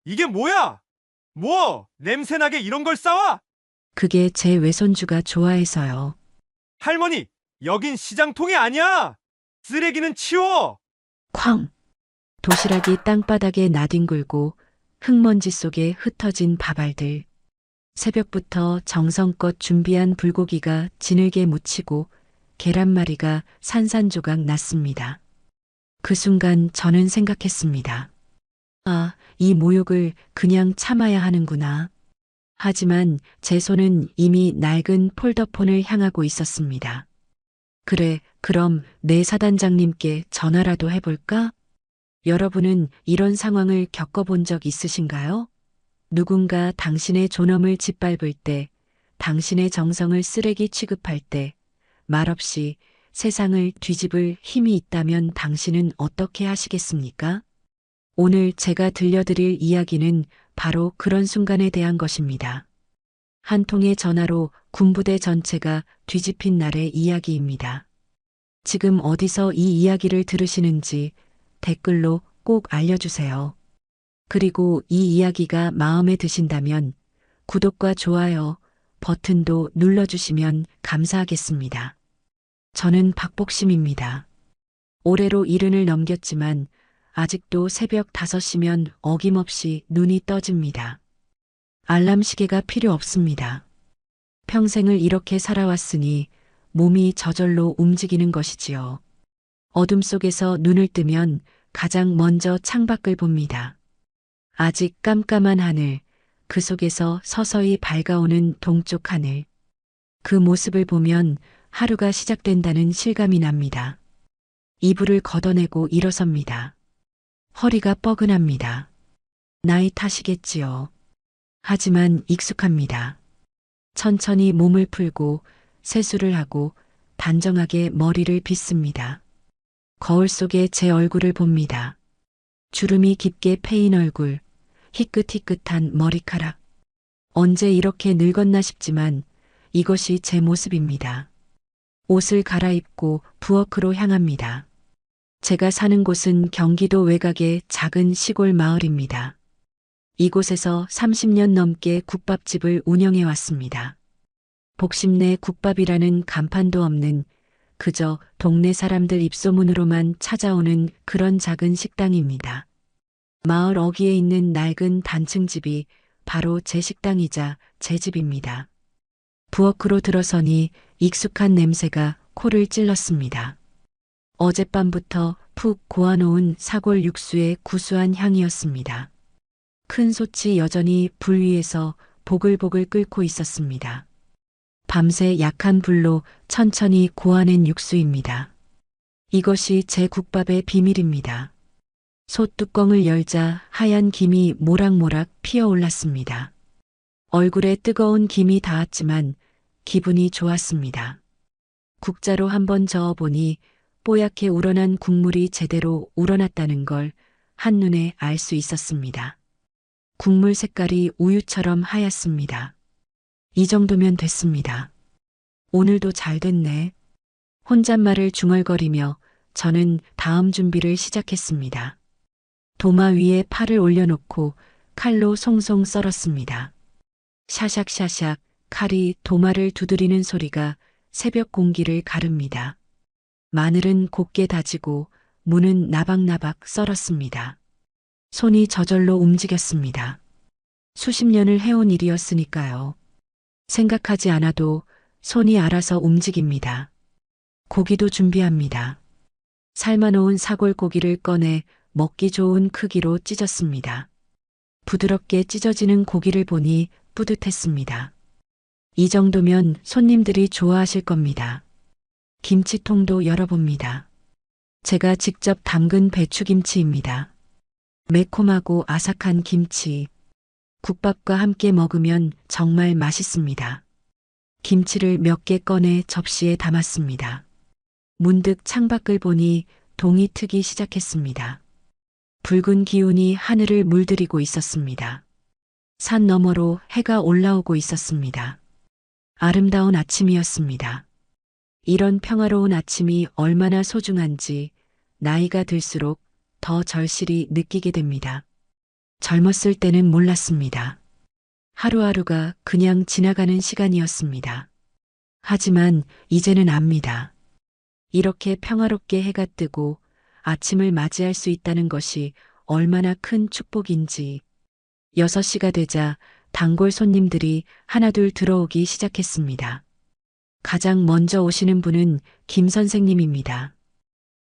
이게 뭐야? 뭐, 냄새나게 이런 걸 싸와? 그게 제 외손주가 좋아해서요. 할머니, 여긴 시장통이 아니야! 쓰레기는 치워! 쾅! 도시락이 땅바닥에 나뒹굴고 흙먼지 속에 흩어진 밥알들. 새벽부터 정성껏 준비한 불고기가 진흙에 묻히고 계란말이가 산산조각 났습니다. 그 순간 저는 생각했습니다. 아, 이 모욕을 그냥 참아야 하는구나. 하지만 제 손은 이미 낡은 폴더폰을 향하고 있었습니다. 그래, 그럼 내 사단장님께 전화라도 해볼까? 여러분은 이런 상황을 겪어본 적 있으신가요? 누군가 당신의 존엄을 짓밟을 때, 당신의 정성을 쓰레기 취급할 때, 말없이 세상을 뒤집을 힘이 있다면 당신은 어떻게 하시겠습니까? 오늘 제가 들려드릴 이야기는 바로 그런 순간에 대한 것입니다. 한 통의 전화로 군부대 전체가 뒤집힌 날의 이야기입니다. 지금 어디서 이 이야기를 들으시는지 댓글로 꼭 알려주세요. 그리고 이 이야기가 마음에 드신다면 구독과 좋아요 버튼도 눌러주시면 감사하겠습니다. 저는 박복심입니다. 올해로 70을 넘겼지만 아직도 새벽 5시면 어김없이 눈이 떠집니다. 알람 시계가 필요 없습니다. 평생을 이렇게 살아왔으니 몸이 저절로 움직이는 것이지요. 어둠 속에서 눈을 뜨면 가장 먼저 창밖을 봅니다. 아직 깜깜한 하늘, 그 속에서 서서히 밝아오는 동쪽 하늘. 그 모습을 보면 하루가 시작된다는 실감이 납니다. 이불을 걷어내고 일어섭니다. 허리가 뻐근합니다. 나이 탓이겠지요. 하지만 익숙합니다. 천천히 몸을 풀고 세수를 하고 단정하게 머리를 빗습니다. 거울 속에 제 얼굴을 봅니다. 주름이 깊게 패인 얼굴, 희끗희끗한 머리카락. 언제 이렇게 늙었나 싶지만 이것이 제 모습입니다. 옷을 갈아입고 부엌으로 향합니다. 제가 사는 곳은 경기도 외곽의 작은 시골 마을입니다. 이곳에서 30년 넘게 국밥집을 운영해 왔습니다. 복심내 국밥이라는 간판도 없는 그저 동네 사람들 입소문으로만 찾아오는 그런 작은 식당입니다. 마을 어귀에 있는 낡은 단층집이 바로 제 식당이자 제 집입니다. 부엌으로 들어서니 익숙한 냄새가 코를 찔렀습니다. 어젯밤부터 푹 고아놓은 사골 육수의 구수한 향이었습니다. 큰 솥이 여전히 불 위에서 보글보글 끓고 있었습니다. 밤새 약한 불로 천천히 고아낸 육수입니다. 이것이 제 국밥의 비밀입니다. 솥 뚜껑을 열자 하얀 김이 모락모락 피어올랐습니다. 얼굴에 뜨거운 김이 닿았지만 기분이 좋았습니다. 국자로 한번 저어보니 뽀얗게 우러난 국물이 제대로 우러났다는 걸 한눈에 알 수 있었습니다. 국물 색깔이 우유처럼 하얗습니다. 이 정도면 됐습니다. 오늘도 잘 됐네. 혼잣말을 중얼거리며 저는 다음 준비를 시작했습니다. 도마 위에 팔을 올려놓고 칼로 송송 썰었습니다. 샤샥샤샥 칼이 도마를 두드리는 소리가 새벽 공기를 가릅니다. 마늘은 곱게 다지고 무는 나박나박 썰었습니다. 손이 저절로 움직였습니다. 수십 년을 해온 일이었으니까요. 생각하지 않아도 손이 알아서 움직입니다. 고기도 준비합니다. 삶아놓은 사골고기를 꺼내 먹기 좋은 크기로 찢었습니다. 부드럽게 찢어지는 고기를 보니 뿌듯했습니다. 이 정도면 손님들이 좋아하실 겁니다. 김치통도 열어봅니다. 제가 직접 담근 배추김치입니다. 매콤하고 아삭한 김치. 국밥과 함께 먹으면 정말 맛있습니다. 김치를 몇 개 꺼내 접시에 담았습니다. 문득 창밖을 보니 동이 트기 시작했습니다. 붉은 기운이 하늘을 물들이고 있었습니다. 산 너머로 해가 올라오고 있었습니다. 아름다운 아침이었습니다. 이런 평화로운 아침이 얼마나 소중한지 나이가 들수록 더 절실히 느끼게 됩니다. 젊었을 때는 몰랐습니다. 하루하루가 그냥 지나가는 시간이었습니다. 하지만 이제는 압니다. 이렇게 평화롭게 해가 뜨고 아침을 맞이할 수 있다는 것이 얼마나 큰 축복인지. 6시가 되자 단골 손님들이 하나둘 들어오기 시작했습니다. 가장 먼저 오시는 분은 김 선생님입니다.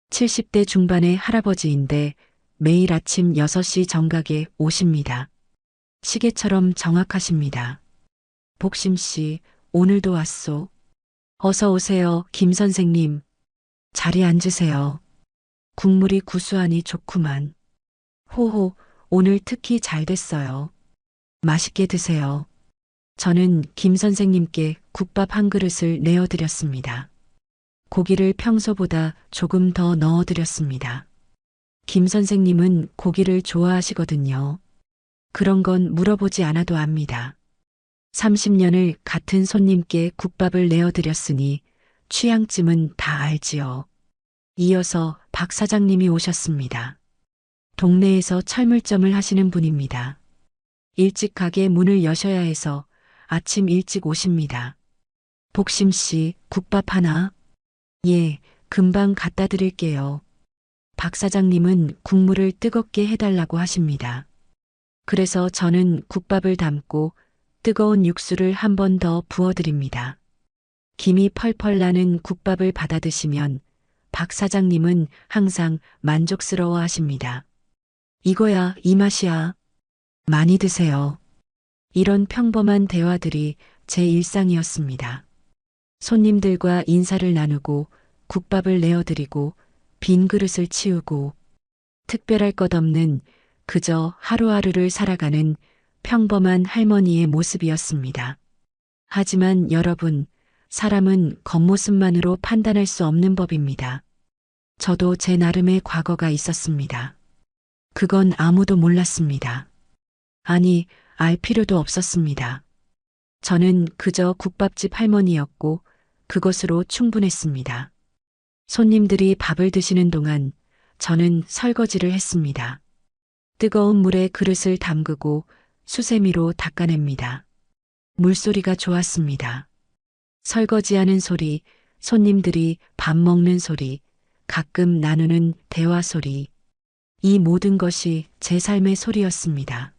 70대 중반의 할아버지인데 매일 아침 6시 정각에 오십니다. 시계처럼 정확하십니다. 복심 씨, 오늘도 왔소. 어서 오세요, 김 선생님. 자리에 앉으세요. 국물이 구수하니 좋구만. 호호, 오늘 특히 잘 됐어요. 맛있게 드세요. 저는 김 선생님께 국밥 한 그릇을 내어드렸습니다. 고기를 평소보다 조금 더 넣어드렸습니다. 김 선생님은 고기를 좋아하시거든요. 그런 건 물어보지 않아도 압니다. 30년을 같은 손님께 국밥을 내어드렸으니 취향쯤은 다 알지요. 이어서 박 사장님이 오셨습니다. 동네에서 철물점을 하시는 분입니다. 일찍 가게 문을 여셔야 해서 아침 일찍 오십니다. 복심 씨, 국밥 하나? 예, 금방 갖다 드릴게요. 박 사장님은 국물을 뜨겁게 해달라고 하십니다. 그래서 저는 국밥을 담고 뜨거운 육수를 한 번 더 부어드립니다. 김이 펄펄 나는 국밥을 받아 드시면 박 사장님은 항상 만족스러워 하십니다. 이거야, 이 맛이야. 많이 드세요. 이런 평범한 대화들이 제 일상이었습니다. 손님들과 인사를 나누고 국밥을 내어드리고 빈 그릇을 치우고 특별할 것 없는 그저 하루하루를 살아가는 평범한 할머니의 모습이었습니다. 하지만 여러분, 사람은 겉모습만으로 판단할 수 없는 법입니다. 저도 제 나름의 과거가 있었습니다. 그건 아무도 몰랐습니다. 아니, 알 필요도 없었습니다. 저는 그저 국밥집 할머니였고 그것으로 충분했습니다. 손님들이 밥을 드시는 동안 저는 설거지를 했습니다. 뜨거운 물에 그릇을 담그고 수세미로 닦아냅니다. 물소리가 좋았습니다. 설거지하는 소리, 손님들이 밥 먹는 소리, 가끔 나누는 대화 소리. 이 모든 것이 제 삶의 소리였습니다.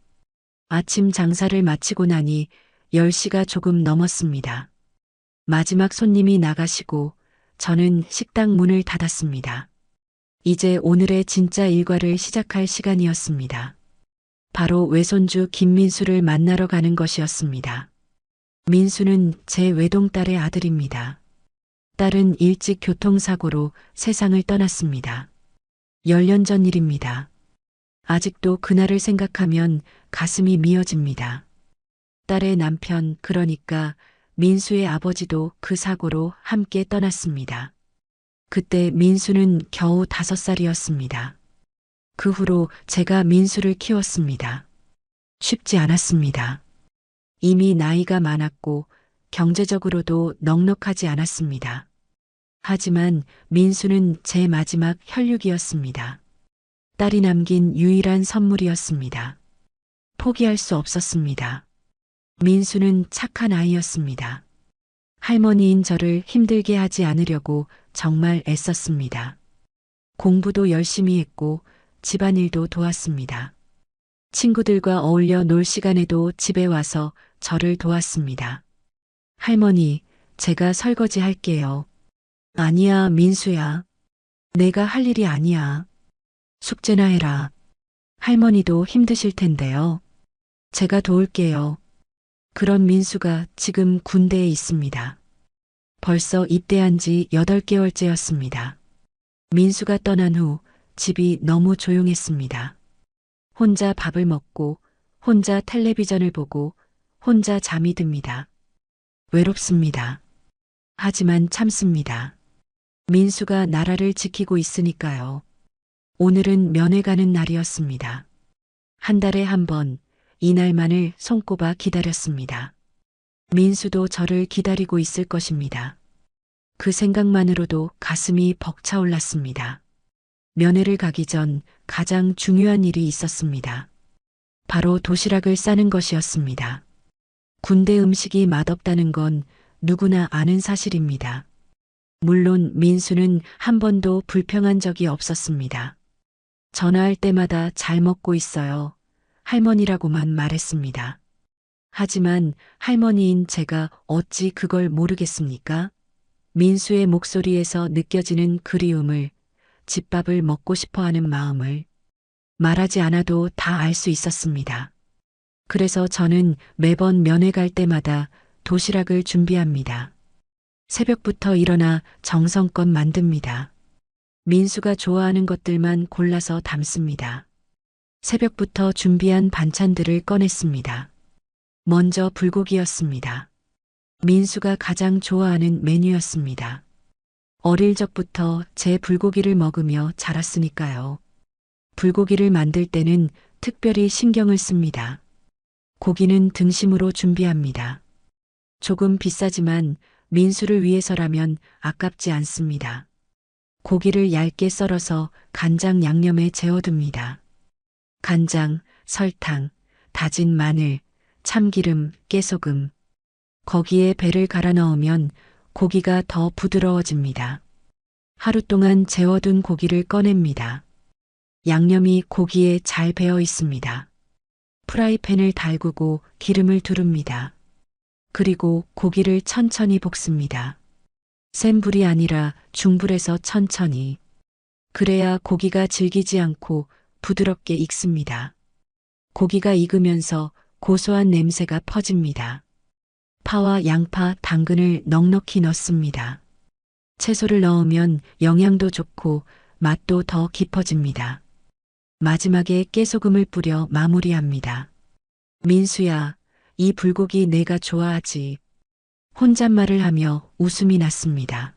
아침 장사를 마치고 나니 10시가 조금 넘었습니다. 마지막 손님이 나가시고 저는 식당 문을 닫았습니다. 이제 오늘의 진짜 일과를 시작할 시간이었습니다. 바로 외손주 김민수를 만나러 가는 것이었습니다. 민수는 제 외동딸의 아들입니다. 딸은 일찍 교통사고로 세상을 떠났습니다. 10년 전 일입니다. 아직도 그날을 생각하면 가슴이 미어집니다. 딸의 남편, 그러니까 민수의 아버지도 그 사고로 함께 떠났습니다. 그때 민수는 겨우 5살이었습니다. 그 후로 제가 민수를 키웠습니다. 쉽지 않았습니다. 이미 나이가 많았고 경제적으로도 넉넉하지 않았습니다. 하지만 민수는 제 마지막 혈육이었습니다. 딸이 남긴 유일한 선물이었습니다. 포기할 수 없었습니다. 민수는 착한 아이였습니다. 할머니인 저를 힘들게 하지 않으려고 정말 애썼습니다. 공부도 열심히 했고 집안일도 도왔습니다. 친구들과 어울려 놀 시간에도 집에 와서 저를 도왔습니다. 할머니, 제가 설거지 할게요. 아니야, 민수야. 내가 할 일이 아니야. 숙제나 해라. 할머니도 힘드실 텐데요. 제가 도울게요. 그런 민수가 지금 군대에 있습니다. 벌써 입대한 지 8개월째였습니다. 민수가 떠난 후 집이 너무 조용했습니다. 혼자 밥을 먹고 혼자 텔레비전을 보고 혼자 잠이 듭니다. 외롭습니다. 하지만 참습니다. 민수가 나라를 지키고 있으니까요. 오늘은 면회 가는 날이었습니다. 한 달에 한 번 이날만을 손꼽아 기다렸습니다. 민수도 저를 기다리고 있을 것입니다. 그 생각만으로도 가슴이 벅차올랐습니다. 면회를 가기 전 가장 중요한 일이 있었습니다. 바로 도시락을 싸는 것이었습니다. 군대 음식이 맛없다는 건 누구나 아는 사실입니다. 물론 민수는 한 번도 불평한 적이 없었습니다. 전화할 때마다 잘 먹고 있어요. 할머니라고만 말했습니다. 하지만 할머니인 제가 어찌 그걸 모르겠습니까? 민수의 목소리에서 느껴지는 그리움을, 집밥을 먹고 싶어 하는 마음을 말하지 않아도 다 알 수 있었습니다. 그래서 저는 매번 면회 갈 때마다 도시락을 준비합니다. 새벽부터 일어나 정성껏 만듭니다. 민수가 좋아하는 것들만 골라서 담습니다. 새벽부터 준비한 반찬들을 꺼냈습니다. 먼저 불고기였습니다. 민수가 가장 좋아하는 메뉴였습니다. 어릴 적부터 제 불고기를 먹으며 자랐으니까요. 불고기를 만들 때는 특별히 신경을 씁니다. 고기는 등심으로 준비합니다. 조금 비싸지만 민수를 위해서라면 아깝지 않습니다. 고기를 얇게 썰어서 간장 양념에 재워둡니다. 간장, 설탕, 다진 마늘, 참기름, 깨소금. 거기에 배를 갈아 넣으면 고기가 더 부드러워집니다. 하루 동안 재워둔 고기를 꺼냅니다. 양념이 고기에 잘 배어 있습니다. 프라이팬을 달구고 기름을 두릅니다. 그리고 고기를 천천히 볶습니다. 센 불이 아니라 중불에서 천천히. 그래야 고기가 질기지 않고 부드럽게 익습니다. 고기가 익으면서 고소한 냄새가 퍼집니다. 파와 양파, 당근을 넉넉히 넣습니다. 채소를 넣으면 영양도 좋고 맛도 더 깊어집니다. 마지막에 깨소금을 뿌려 마무리합니다. 민수야, 이 불고기 내가 좋아하지. 혼잣말을 하며 웃음이 났습니다.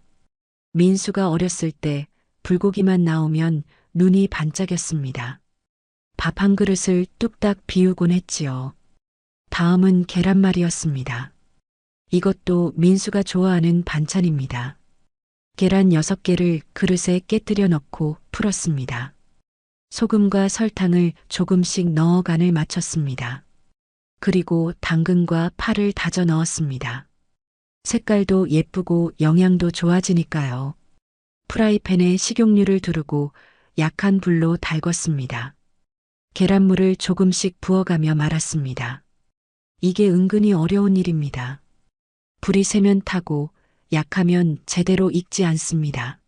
민수가 어렸을 때 불고기만 나오면 눈이 반짝였습니다. 밥 한 그릇을 뚝딱 비우곤 했지요. 다음은 계란말이였습니다. 이것도 민수가 좋아하는 반찬입니다. 계란 6개를 그릇에 깨뜨려 넣고 풀었습니다. 소금과 설탕을 조금씩 넣어 간을 맞췄습니다. 그리고 당근과 파를 다져 넣었습니다. 색깔도 예쁘고 영양도 좋아지니까요. 프라이팬에 식용유를 두르고 약한 불로 달궜습니다. 계란물을 조금씩 부어가며 말았습니다. 이게 은근히 어려운 일입니다. 불이 세면 타고 약하면 제대로 익지 않습니다.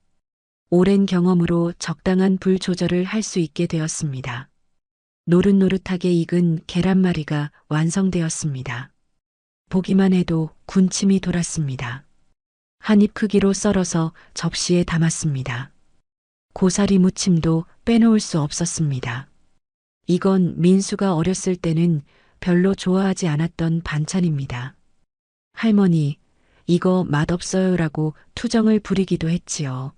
오랜 경험으로 적당한 불 조절을 할 수 있게 되었습니다. 노릇노릇하게 익은 계란말이가 완성되었습니다. 보기만 해도 군침이 돌았습니다. 한 입 크기로 썰어서 접시에 담았습니다. 고사리 무침도 빼놓을 수 없었습니다. 이건 민수가 어렸을 때는 별로 좋아하지 않았던 반찬입니다. 할머니, 이거 맛없어요라고 투정을 부리기도 했지요.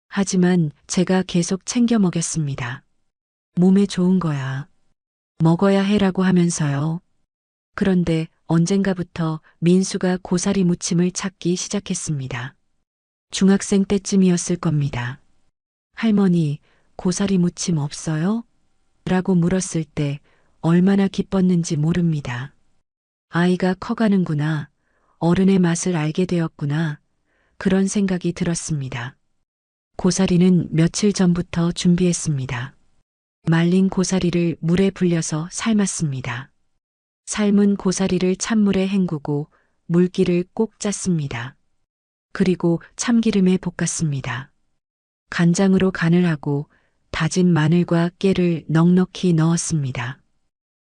하지만 제가 계속 챙겨 먹였습니다. 몸에 좋은 거야. 먹어야 해라고 하면서요. 그런데 언젠가부터 민수가 고사리 무침을 찾기 시작했습니다. 중학생 때쯤이었을 겁니다. 할머니, 고사리 무침 없어요? 라고 물었을 때 얼마나 기뻤는지 모릅니다. 아이가 커가는구나. 어른의 맛을 알게 되었구나. 그런 생각이 들었습니다. 고사리는 며칠 전부터 준비했습니다. 말린 고사리를 물에 불려서 삶았습니다. 삶은 고사리를 찬물에 헹구고 물기를 꼭 짰습니다. 그리고 참기름에 볶았습니다. 간장으로 간을 하고 다진 마늘과 깨를 넉넉히 넣었습니다.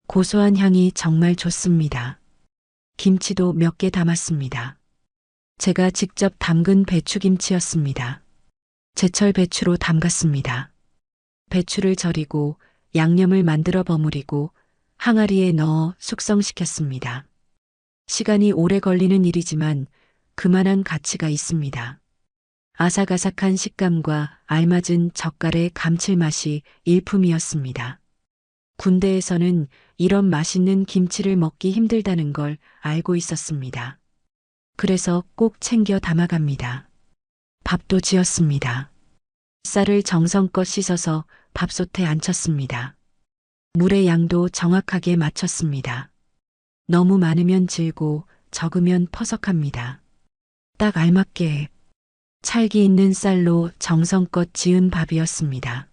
고소한 향이 정말 좋습니다. 김치도 몇 개 담았습니다. 제가 직접 담근 배추김치였습니다. 제철 배추로 담갔습니다. 배추를 절이고 양념을 만들어 버무리고 항아리에 넣어 숙성시켰습니다. 시간이 오래 걸리는 일이지만 그만한 가치가 있습니다. 아삭아삭한 식감과 알맞은 젓갈의 감칠맛이 일품이었습니다. 군대에서는 이런 맛있는 김치를 먹기 힘들다는 걸 알고 있었습니다. 그래서 꼭 챙겨 담아갑니다. 밥도 지었습니다. 쌀을 정성껏 씻어서 밥솥에 앉혔습니다. 물의 양도 정확하게 맞췄습니다. 너무 많으면 질고 적으면 퍼석합니다. 딱 알맞게 찰기 있는 쌀로 정성껏 지은 밥이었습니다.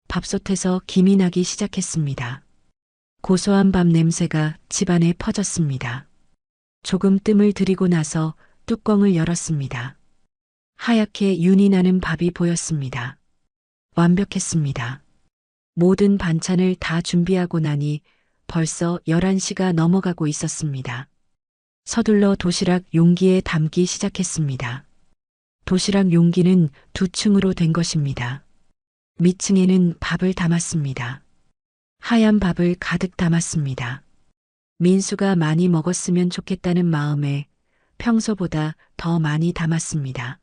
밥솥에서 김이 나기 시작했습니다. 고소한 밥 냄새가 집안에 퍼졌습니다. 조금 뜸을 들이고 나서 뚜껑을 열었습니다. 하얗게 윤이 나는 밥이 보였습니다. 완벽했습니다. 모든 반찬을 다 준비하고 나니 벌써 11시가 넘어가고 있었습니다. 서둘러 도시락 용기에 담기 시작했습니다. 도시락 용기는 2층으로 된 것입니다. 밑층에는 밥을 담았습니다. 하얀 밥을 가득 담았습니다. 민수가 많이 먹었으면 좋겠다는 마음에 평소보다 더 많이 담았습니다.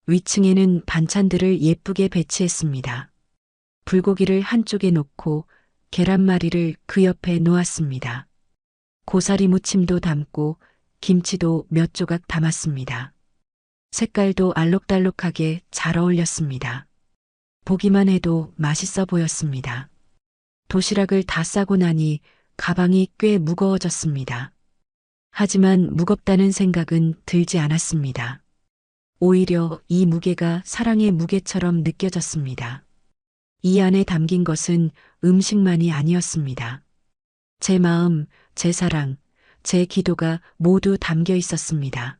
위층에는 반찬들을 예쁘게 배치했습니다. 불고기를 한쪽에 놓고 계란말이를 그 옆에 놓았습니다. 고사리 무침도 담고 김치도 몇 조각 담았습니다. 색깔도 알록달록하게 잘 어울렸습니다. 보기만 해도 맛있어 보였습니다. 도시락을 다 싸고 나니 가방이 꽤 무거워졌습니다. 하지만 무겁다는 생각은 들지 않았습니다. 오히려 이 무게가 사랑의 무게처럼 느껴졌습니다. 이 안에 담긴 것은 음식만이 아니었습니다. 제 마음, 제 사랑, 제 기도가 모두 담겨 있었습니다.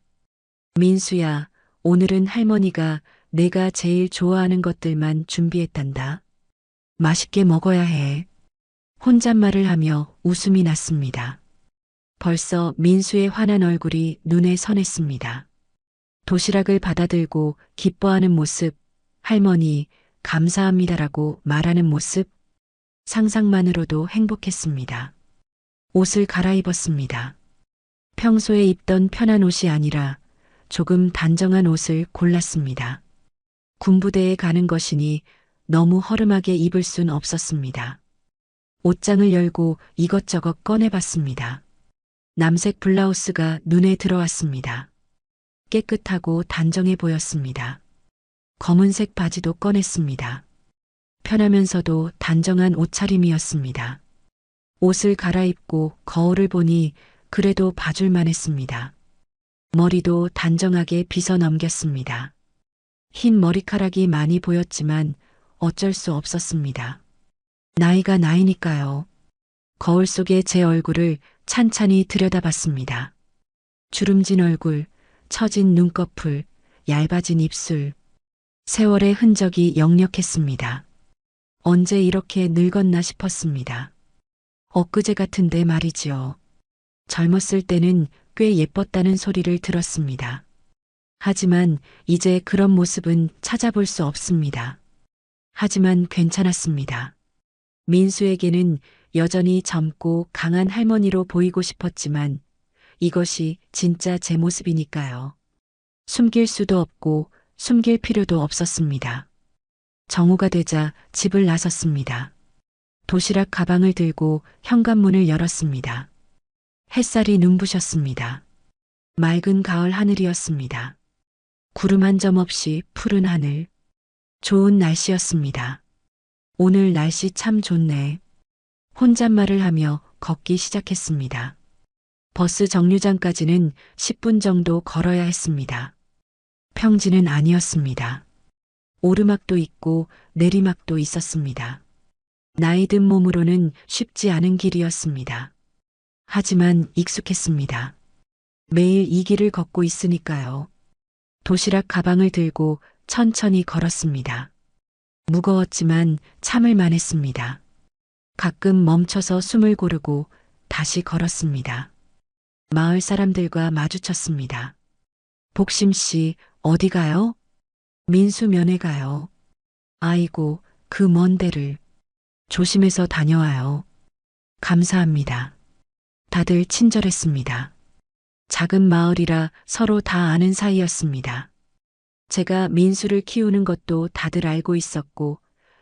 민수야, 오늘은 할머니가 내가 제일 좋아하는 것들만 준비했단다. 맛있게 먹어야 해. 혼잣말을 하며 웃음이 났습니다. 벌써 민수의 환한 얼굴이 눈에 선했습니다. 도시락을 받아들고 기뻐하는 모습, 할머니, 감사합니다라고 말하는 모습, 상상만으로도 행복했습니다. 옷을 갈아입었습니다. 평소에 입던 편한 옷이 아니라 조금 단정한 옷을 골랐습니다. 군부대에 가는 것이니 너무 허름하게 입을 순 없었습니다. 옷장을 열고 이것저것 꺼내봤습니다. 남색 블라우스가 눈에 들어왔습니다. 깨끗하고 단정해 보였습니다. 검은색 바지도 꺼냈습니다. 편하면서도 단정한 옷차림이었습니다. 옷을 갈아입고 거울을 보니 그래도 봐줄만 했습니다. 머리도 단정하게 빗어 넘겼습니다. 흰 머리카락이 많이 보였지만 어쩔 수 없었습니다. 나이가 나이니까요. 거울 속에 제 얼굴을 찬찬히 들여다봤습니다. 주름진 얼굴, 처진 눈꺼풀, 얇아진 입술. 세월의 흔적이 역력했습니다. 언제 이렇게 늙었나 싶었습니다. 엊그제 같은데 말이지요. 젊었을 때는 꽤 예뻤다는 소리를 들었습니다. 하지만 이제 그런 모습은 찾아볼 수 없습니다. 하지만 괜찮았습니다. 민수에게는 여전히 젊고 강한 할머니로 보이고 싶었지만 이것이 진짜 제 모습이니까요. 숨길 수도 없고 숨길 필요도 없었습니다. 정오가 되자 집을 나섰습니다. 도시락 가방을 들고 현관문을 열었습니다. 햇살이 눈부셨습니다. 맑은 가을 하늘이었습니다. 구름 한 점 없이 푸른 하늘. 좋은 날씨였습니다. 오늘 날씨 참 좋네. 혼잣말을 하며 걷기 시작했습니다. 버스 정류장까지는 10분 정도 걸어야 했습니다. 평지는 아니었습니다. 오르막도 있고 내리막도 있었습니다. 나이 든 몸으로는 쉽지 않은 길이었습니다. 하지만 익숙했습니다. 매일 이 길을 걷고 있으니까요. 도시락 가방을 들고 천천히 걸었습니다. 무거웠지만 참을 만했습니다. 가끔 멈춰서 숨을 고르고 다시 걸었습니다. 마을 사람들과 마주쳤습니다. 복심 씨, 어디 가요? 민수 면회 가요. 아이고, 그 먼 데를. 조심해서 다녀와요. 감사합니다. 다들 친절했습니다. 작은 마을이라 서로 다 아는 사이였습니다. 제가 민수를 키우는 것도 다들 알고 있었고,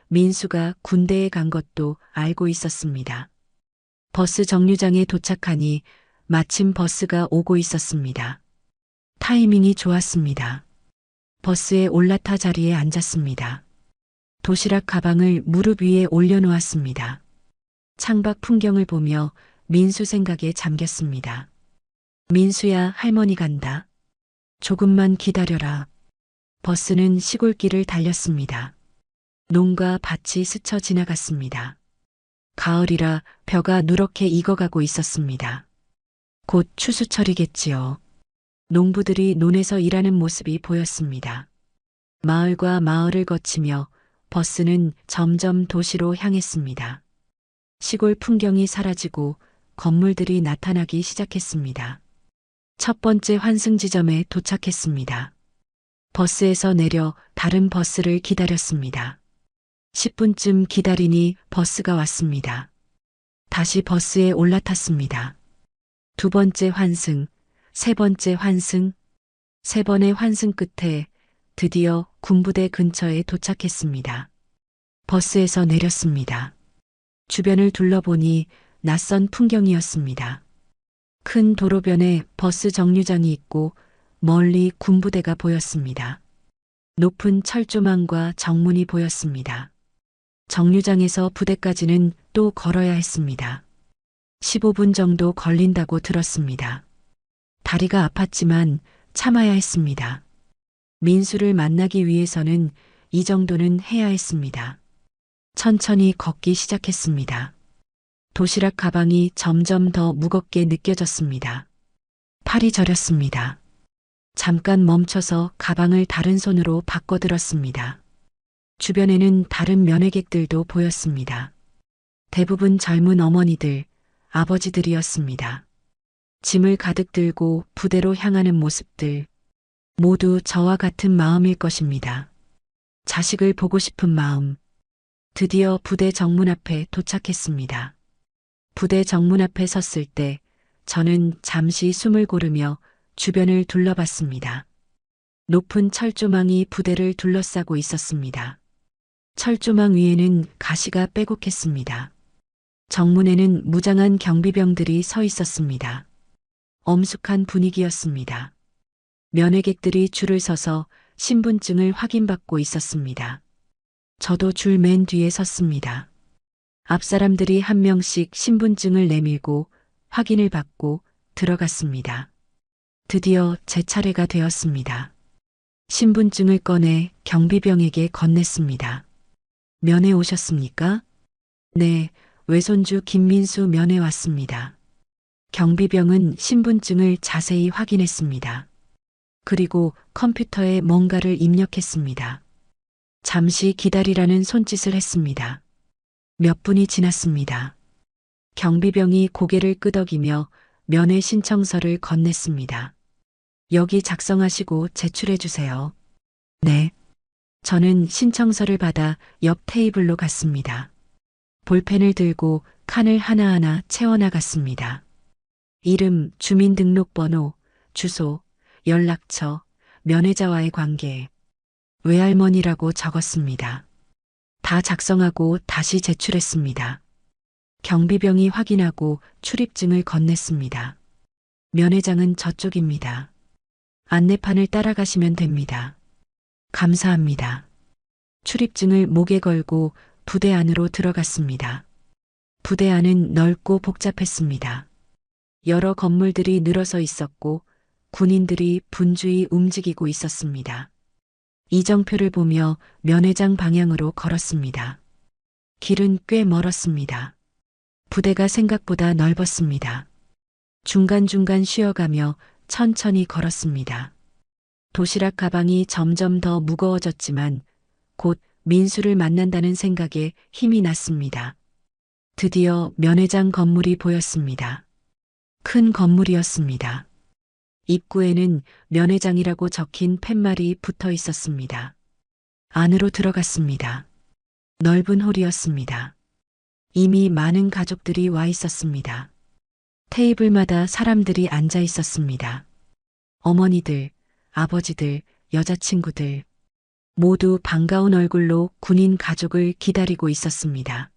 민수가 군대에 간 것도 알고 있었습니다. 버스 정류장에 도착하니 마침 버스가 오고 있었습니다. 타이밍이 좋았습니다. 버스에 올라타 자리에 앉았습니다. 도시락 가방을 무릎 위에 올려놓았습니다. 창밖 풍경을 보며 민수 생각에 잠겼습니다. 민수야, 할머니 간다. 조금만 기다려라. 버스는 시골길을 달렸습니다. 농가 밭이 스쳐 지나갔습니다. 가을이라 벼가 누렇게 익어가고 있었습니다. 곧 추수철이겠지요. 농부들이 논에서 일하는 모습이 보였습니다. 마을과 마을을 거치며 버스는 점점 도시로 향했습니다. 시골 풍경이 사라지고 건물들이 나타나기 시작했습니다. 첫 번째 환승 지점에 도착했습니다. 버스에서 내려 다른 버스를 기다렸습니다. 10분쯤 기다리니 버스가 왔습니다. 다시 버스에 올라탔습니다. 두 번째 환승, 세 번째 환승, 세 번의 환승 끝에 드디어 군부대 근처에 도착했습니다. 버스에서 내렸습니다. 주변을 둘러보니 낯선 풍경이었습니다. 큰 도로변에 버스 정류장이 있고 멀리 군부대가 보였습니다. 높은 철조망과 정문이 보였습니다. 정류장에서 부대까지는 또 걸어야 했습니다. 15분 정도 걸린다고 들었습니다. 다리가 아팠지만 참아야 했습니다. 민수를 만나기 위해서는 이 정도는 해야 했습니다. 천천히 걷기 시작했습니다. 도시락 가방이 점점 더 무겁게 느껴졌습니다. 팔이 저렸습니다. 잠깐 멈춰서 가방을 다른 손으로 바꿔들었습니다. 주변에는 다른 면회객들도 보였습니다. 대부분 젊은 어머니들, 아버지들이었습니다. 짐을 가득 들고 부대로 향하는 모습들, 모두 저와 같은 마음일 것입니다. 자식을 보고 싶은 마음. 드디어 부대 정문 앞에 도착했습니다. 부대 정문 앞에 섰을 때 저는 잠시 숨을 고르며 주변을 둘러봤습니다. 높은 철조망이 부대를 둘러싸고 있었습니다. 철조망 위에는 가시가 빼곡했습니다. 정문에는 무장한 경비병들이 서 있었습니다. 엄숙한 분위기였습니다. 면회객들이 줄을 서서 신분증을 확인받고 있었습니다. 저도 줄 맨 뒤에 섰습니다. 앞 사람들이 한 명씩 신분증을 내밀고 확인을 받고 들어갔습니다. 드디어 제 차례가 되었습니다. 신분증을 꺼내 경비병에게 건넸습니다. 면회 오셨습니까? 네, 외손주 김민수 면회 왔습니다. 경비병은 신분증을 자세히 확인했습니다. 그리고 컴퓨터에 뭔가를 입력했습니다. 잠시 기다리라는 손짓을 했습니다. 몇 분이 지났습니다. 경비병이 고개를 끄덕이며 면회 신청서를 건넸습니다. 여기 작성하시고 제출해 주세요. 네. 저는 신청서를 받아 옆 테이블로 갔습니다. 볼펜을 들고 칸을 하나하나 채워나갔습니다. 이름, 주민등록번호, 주소, 연락처, 면회자와의 관계, 외할머니라고 적었습니다. 다 작성하고 다시 제출했습니다. 경비병이 확인하고 출입증을 건넸습니다. 면회장은 저쪽입니다. 안내판을 따라가시면 됩니다. 감사합니다. 출입증을 목에 걸고 부대 안으로 들어갔습니다. 부대 안은 넓고 복잡했습니다. 여러 건물들이 늘어서 있었고 군인들이 분주히 움직이고 있었습니다. 이정표를 보며 면회장 방향으로 걸었습니다. 길은 꽤 멀었습니다. 부대가 생각보다 넓었습니다. 중간중간 쉬어가며 천천히 걸었습니다. 도시락 가방이 점점 더 무거워졌지만 곧 민수를 만난다는 생각에 힘이 났습니다. 드디어 면회장 건물이 보였습니다. 큰 건물이었습니다. 입구에는 면회장이라고 적힌 팻말이 붙어 있었습니다. 안으로 들어갔습니다. 넓은 홀이었습니다. 이미 많은 가족들이 와 있었습니다. 테이블마다 사람들이 앉아 있었습니다. 어머니들, 아버지들, 여자친구들, 모두 반가운 얼굴로 군인 가족을 기다리고 있었습니다.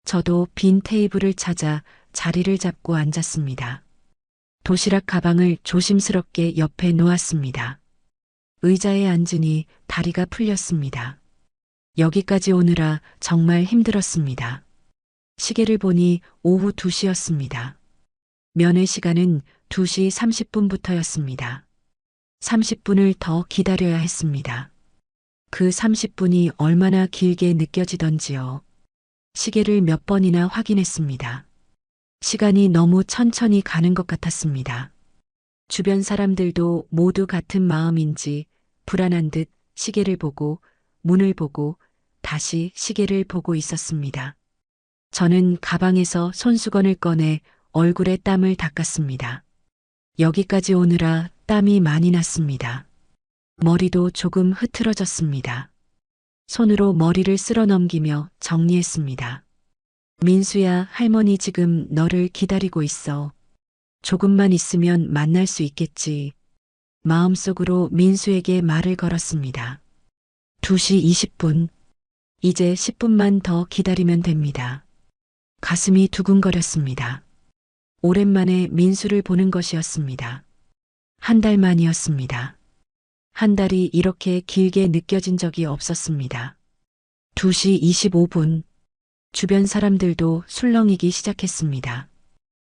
저도 빈 테이블을 찾아 자리를 잡고 앉았습니다. 도시락 가방을 조심스럽게 옆에 놓았습니다. 의자에 앉으니 다리가 풀렸습니다. 여기까지 오느라 정말 힘들었습니다. 시계를 보니 오후 2시였습니다. 면회 시간은 2시 30분부터였습니다. 30분을 더 기다려야 했습니다. 그 30분이 얼마나 길게 느껴지던지요. 시계를 몇 번이나 확인했습니다. 시간이 너무 천천히 가는 것 같았습니다. 주변 사람들도 모두 같은 마음인지 불안한 듯 시계를 보고 문을 보고 다시 시계를 보고 있었습니다. 저는 가방에서 손수건을 꺼내 얼굴에 땀을 닦았습니다. 여기까지 오느라 땀이 많이 났습니다. 머리도 조금 흐트러졌습니다. 손으로 머리를 쓸어 넘기며 정리했습니다. 민수야, 할머니 지금 너를 기다리고 있어. 조금만 있으면 만날 수 있겠지. 마음속으로 민수에게 말을 걸었습니다. 2시 20분. 이제 10분만 더 기다리면 됩니다. 가슴이 두근거렸습니다. 오랜만에 민수를 보는 것이었습니다. 한 달 만이었습니다. 한 달이 이렇게 길게 느껴진 적이 없었습니다. 2시 25분. 주변 사람들도 술렁이기 시작했습니다.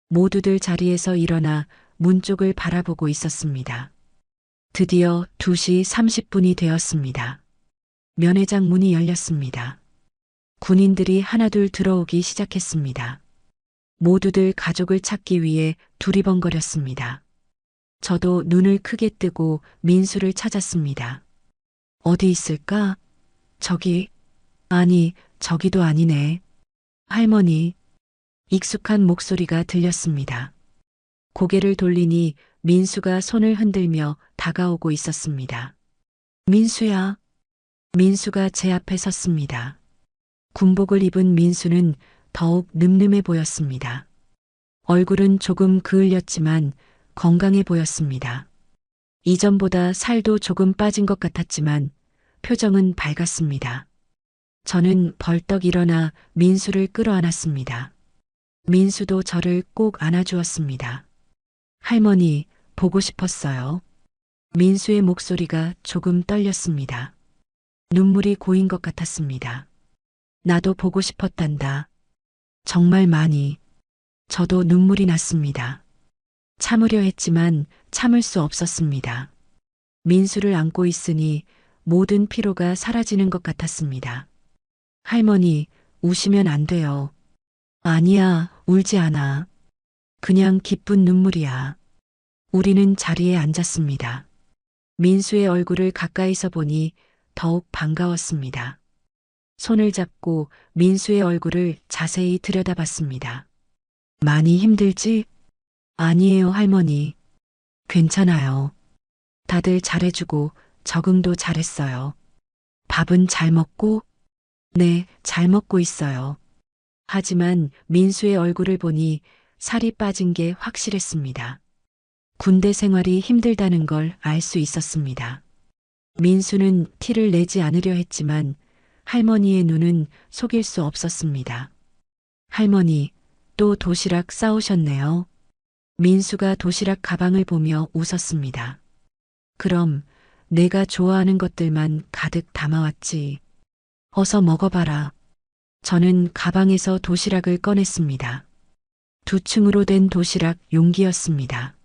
모두들 자리에서 일어나 문 쪽을 바라보고 있었습니다. 드디어 2시 30분이 되었습니다. 면회장 문이 열렸습니다. 군인들이 하나둘 들어오기 시작했습니다. 모두들 가족을 찾기 위해 두리번거렸습니다. 저도 눈을 크게 뜨고 민수를 찾았습니다. 어디 있을까? 저기, 아니, 저기도 아니네. 할머니. 익숙한 목소리가 들렸습니다. 고개를 돌리니 민수가 손을 흔들며 다가오고 있었습니다. 민수야. 민수가 제 앞에 섰습니다. 군복을 입은 민수는 더욱 늠름해 보였습니다. 얼굴은 조금 그을렸지만 건강해 보였습니다. 이전보다 살도 조금 빠진 것 같았지만 표정은 밝았습니다. 저는 벌떡 일어나 민수를 끌어안았습니다. 민수도 저를 꼭 안아주었습니다. 할머니, 보고 싶었어요. 민수의 목소리가 조금 떨렸습니다. 눈물이 고인 것 같았습니다. 나도 보고 싶었단다. 정말 많이. 저도 눈물이 났습니다. 참으려 했지만 참을 수 없었습니다. 민수를 안고 있으니 모든 피로가 사라지는 것 같았습니다. 할머니, 우시면 안 돼요. 아니야, 울지 않아. 그냥 기쁜 눈물이야. 우리는 자리에 앉았습니다. 민수의 얼굴을 가까이서 보니 더욱 반가웠습니다. 손을 잡고 민수의 얼굴을 자세히 들여다봤습니다. 많이 힘들지? 아니에요, 할머니. 괜찮아요. 다들 잘해주고 적응도 잘했어요. 밥은 잘 먹고? 네, 잘 먹고 있어요. 하지만 민수의 얼굴을 보니 살이 빠진 게 확실했습니다. 군대 생활이 힘들다는 걸 알 수 있었습니다. 민수는 티를 내지 않으려 했지만 할머니의 눈은 속일 수 없었습니다. 할머니, 또 도시락 싸오셨네요. 민수가 도시락 가방을 보며 웃었습니다. 그럼 내가 좋아하는 것들만 가득 담아왔지. 어서 먹어봐라. 저는 가방에서 도시락을 꺼냈습니다. 2층으로 된 도시락 용기였습니다.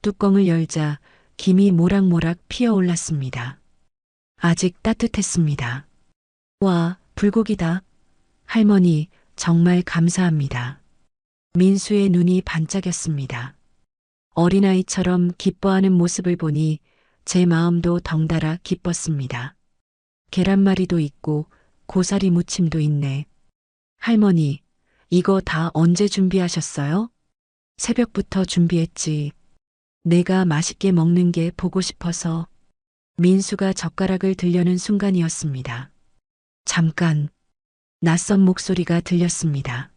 뚜껑을 열자 김이 모락모락 피어올랐습니다. 아직 따뜻했습니다. 와, 불고기다. 할머니, 정말 감사합니다. 민수의 눈이 반짝였습니다. 어린아이처럼 기뻐하는 모습을 보니 제 마음도 덩달아 기뻤습니다. 계란말이도 있고 고사리 무침도 있네. 할머니, 이거 다 언제 준비하셨어요? 새벽부터 준비했지. 내가 맛있게 먹는 게 보고 싶어서. 민수가 젓가락을 들려는 순간이었습니다. 잠깐, 낯선 목소리가 들렸습니다.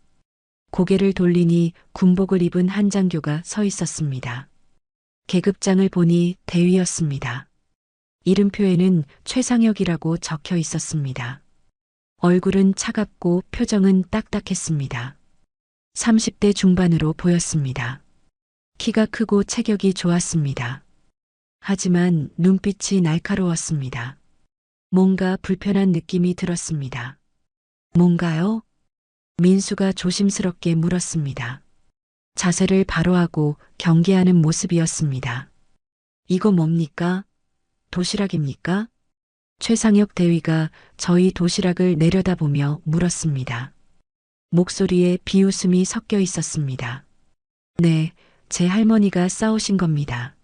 고개를 돌리니 군복을 입은 한장교가 서 있었습니다. 계급장을 보니 대위였습니다. 이름표에는 최상혁이라고 적혀 있었습니다. 얼굴은 차갑고 표정은 딱딱했습니다. 30대 중반으로 보였습니다. 키가 크고 체격이 좋았습니다. 하지만 눈빛이 날카로웠습니다. 뭔가 불편한 느낌이 들었습니다. 뭔가요? 민수가 조심스럽게 물었습니다. 자세를 바로 하고 경계하는 모습이었습니다. 이거 뭡니까? 도시락입니까? 최상혁 대위가 저희 도시락을 내려다보며 물었습니다. 목소리에 비웃음이 섞여 있었습니다. 네, 제 할머니가 싸우신 겁니다.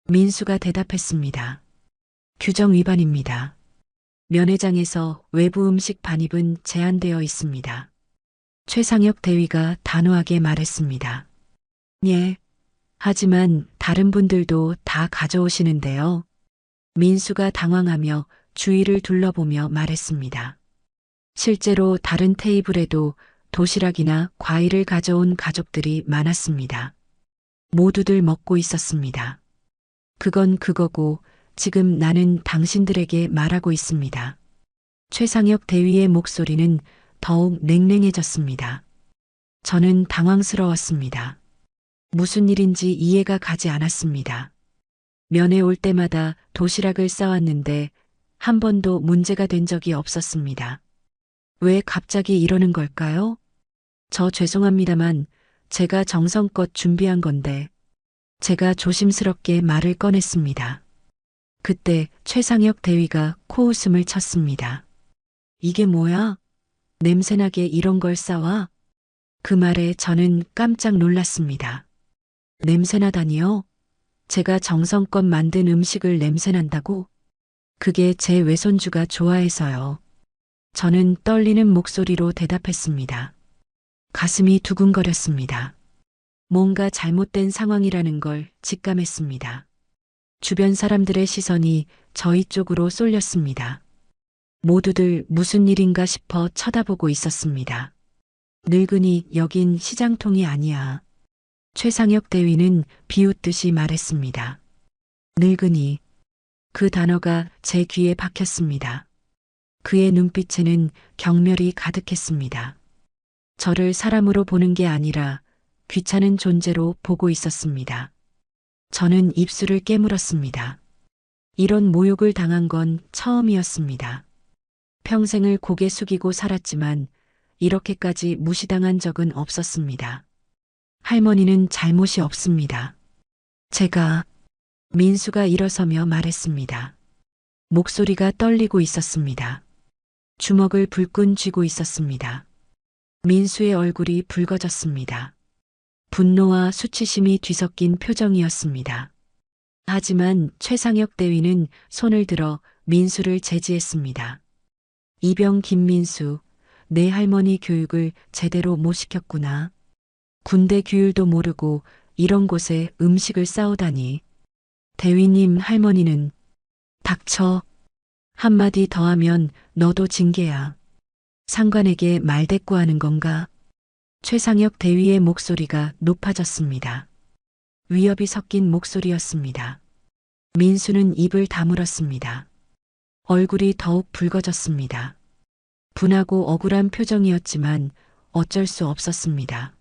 민수가 대답했습니다. 규정 위반입니다. 면회장에서 외부 음식 반입은 제한되어 있습니다. 최상혁 대위가 단호하게 말했습니다. 예. 하지만 다른 분들도 다 가져오시는데요. 민수가 당황하며 주위를 둘러보며 말했습니다. 실제로 다른 테이블에도 도시락이나 과일을 가져온 가족들이 많았습니다. 모두들 먹고 있었습니다. 그건 그거고 지금 나는 당신들에게 말하고 있습니다. 최상혁 대위의 목소리는 더욱 냉랭해졌습니다. 저는 당황스러웠습니다. 무슨 일인지 이해가 가지 않았습니다. 면회 올 때마다 도시락을 싸왔는데 한 번도 문제가 된 적이 없었습니다. 왜 갑자기 이러는 걸까요? 저 죄송합니다만 제가 정성껏 준비한 건데 제가 조심스럽게 말을 꺼냈습니다. 그때 최상혁 대위가 코웃음을 쳤습니다. 이게 뭐야? 냄새나게 이런 걸 싸와? 그 말에 저는 깜짝 놀랐습니다. 냄새나다니요? 제가 정성껏 만든 음식을 냄새난다고? 그게 제 외손주가 좋아해서요. 저는 떨리는 목소리로 대답했습니다. 가슴이 두근거렸습니다. 뭔가 잘못된 상황이라는 걸 직감했습니다. 주변 사람들의 시선이 저희 쪽으로 쏠렸습니다. 모두들 무슨 일인가 싶어 쳐다보고 있었습니다. 늙은이, 여긴 시장통이 아니야. 최상혁 대위는 비웃듯이 말했습니다. 늙은이. 그 단어가 제 귀에 박혔습니다. 그의 눈빛에는 경멸이 가득했습니다. 저를 사람으로 보는 게 아니라 귀찮은 존재로 보고 있었습니다. 저는 입술을 깨물었습니다. 이런 모욕을 당한 건 처음이었습니다. 평생을 고개 숙이고 살았지만 이렇게까지 무시당한 적은 없었습니다. 할머니는 잘못이 없습니다. 제가 민수가 일어서며 말했습니다. 목소리가 떨리고 있었습니다. 주먹을 불끈 쥐고 있었습니다. 민수의 얼굴이 붉어졌습니다. 분노와 수치심이 뒤섞인 표정이었습니다. 하지만 최상혁 대위는 손을 들어 민수를 제지했습니다. 이병 김민수, 내 할머니 교육을 제대로 못 시켰구나. 군대 규율도 모르고 이런 곳에 음식을 싸우다니. 대위님 할머니는 닥쳐. 한마디 더 하면 너도 징계야. 상관에게 말대꾸하는 건가? 최상혁 대위의 목소리가 높아졌습니다. 위협이 섞인 목소리였습니다. 민수는 입을 다물었습니다. 얼굴이 더욱 붉어졌습니다. 분하고 억울한 표정이었지만 어쩔 수 없었습니다.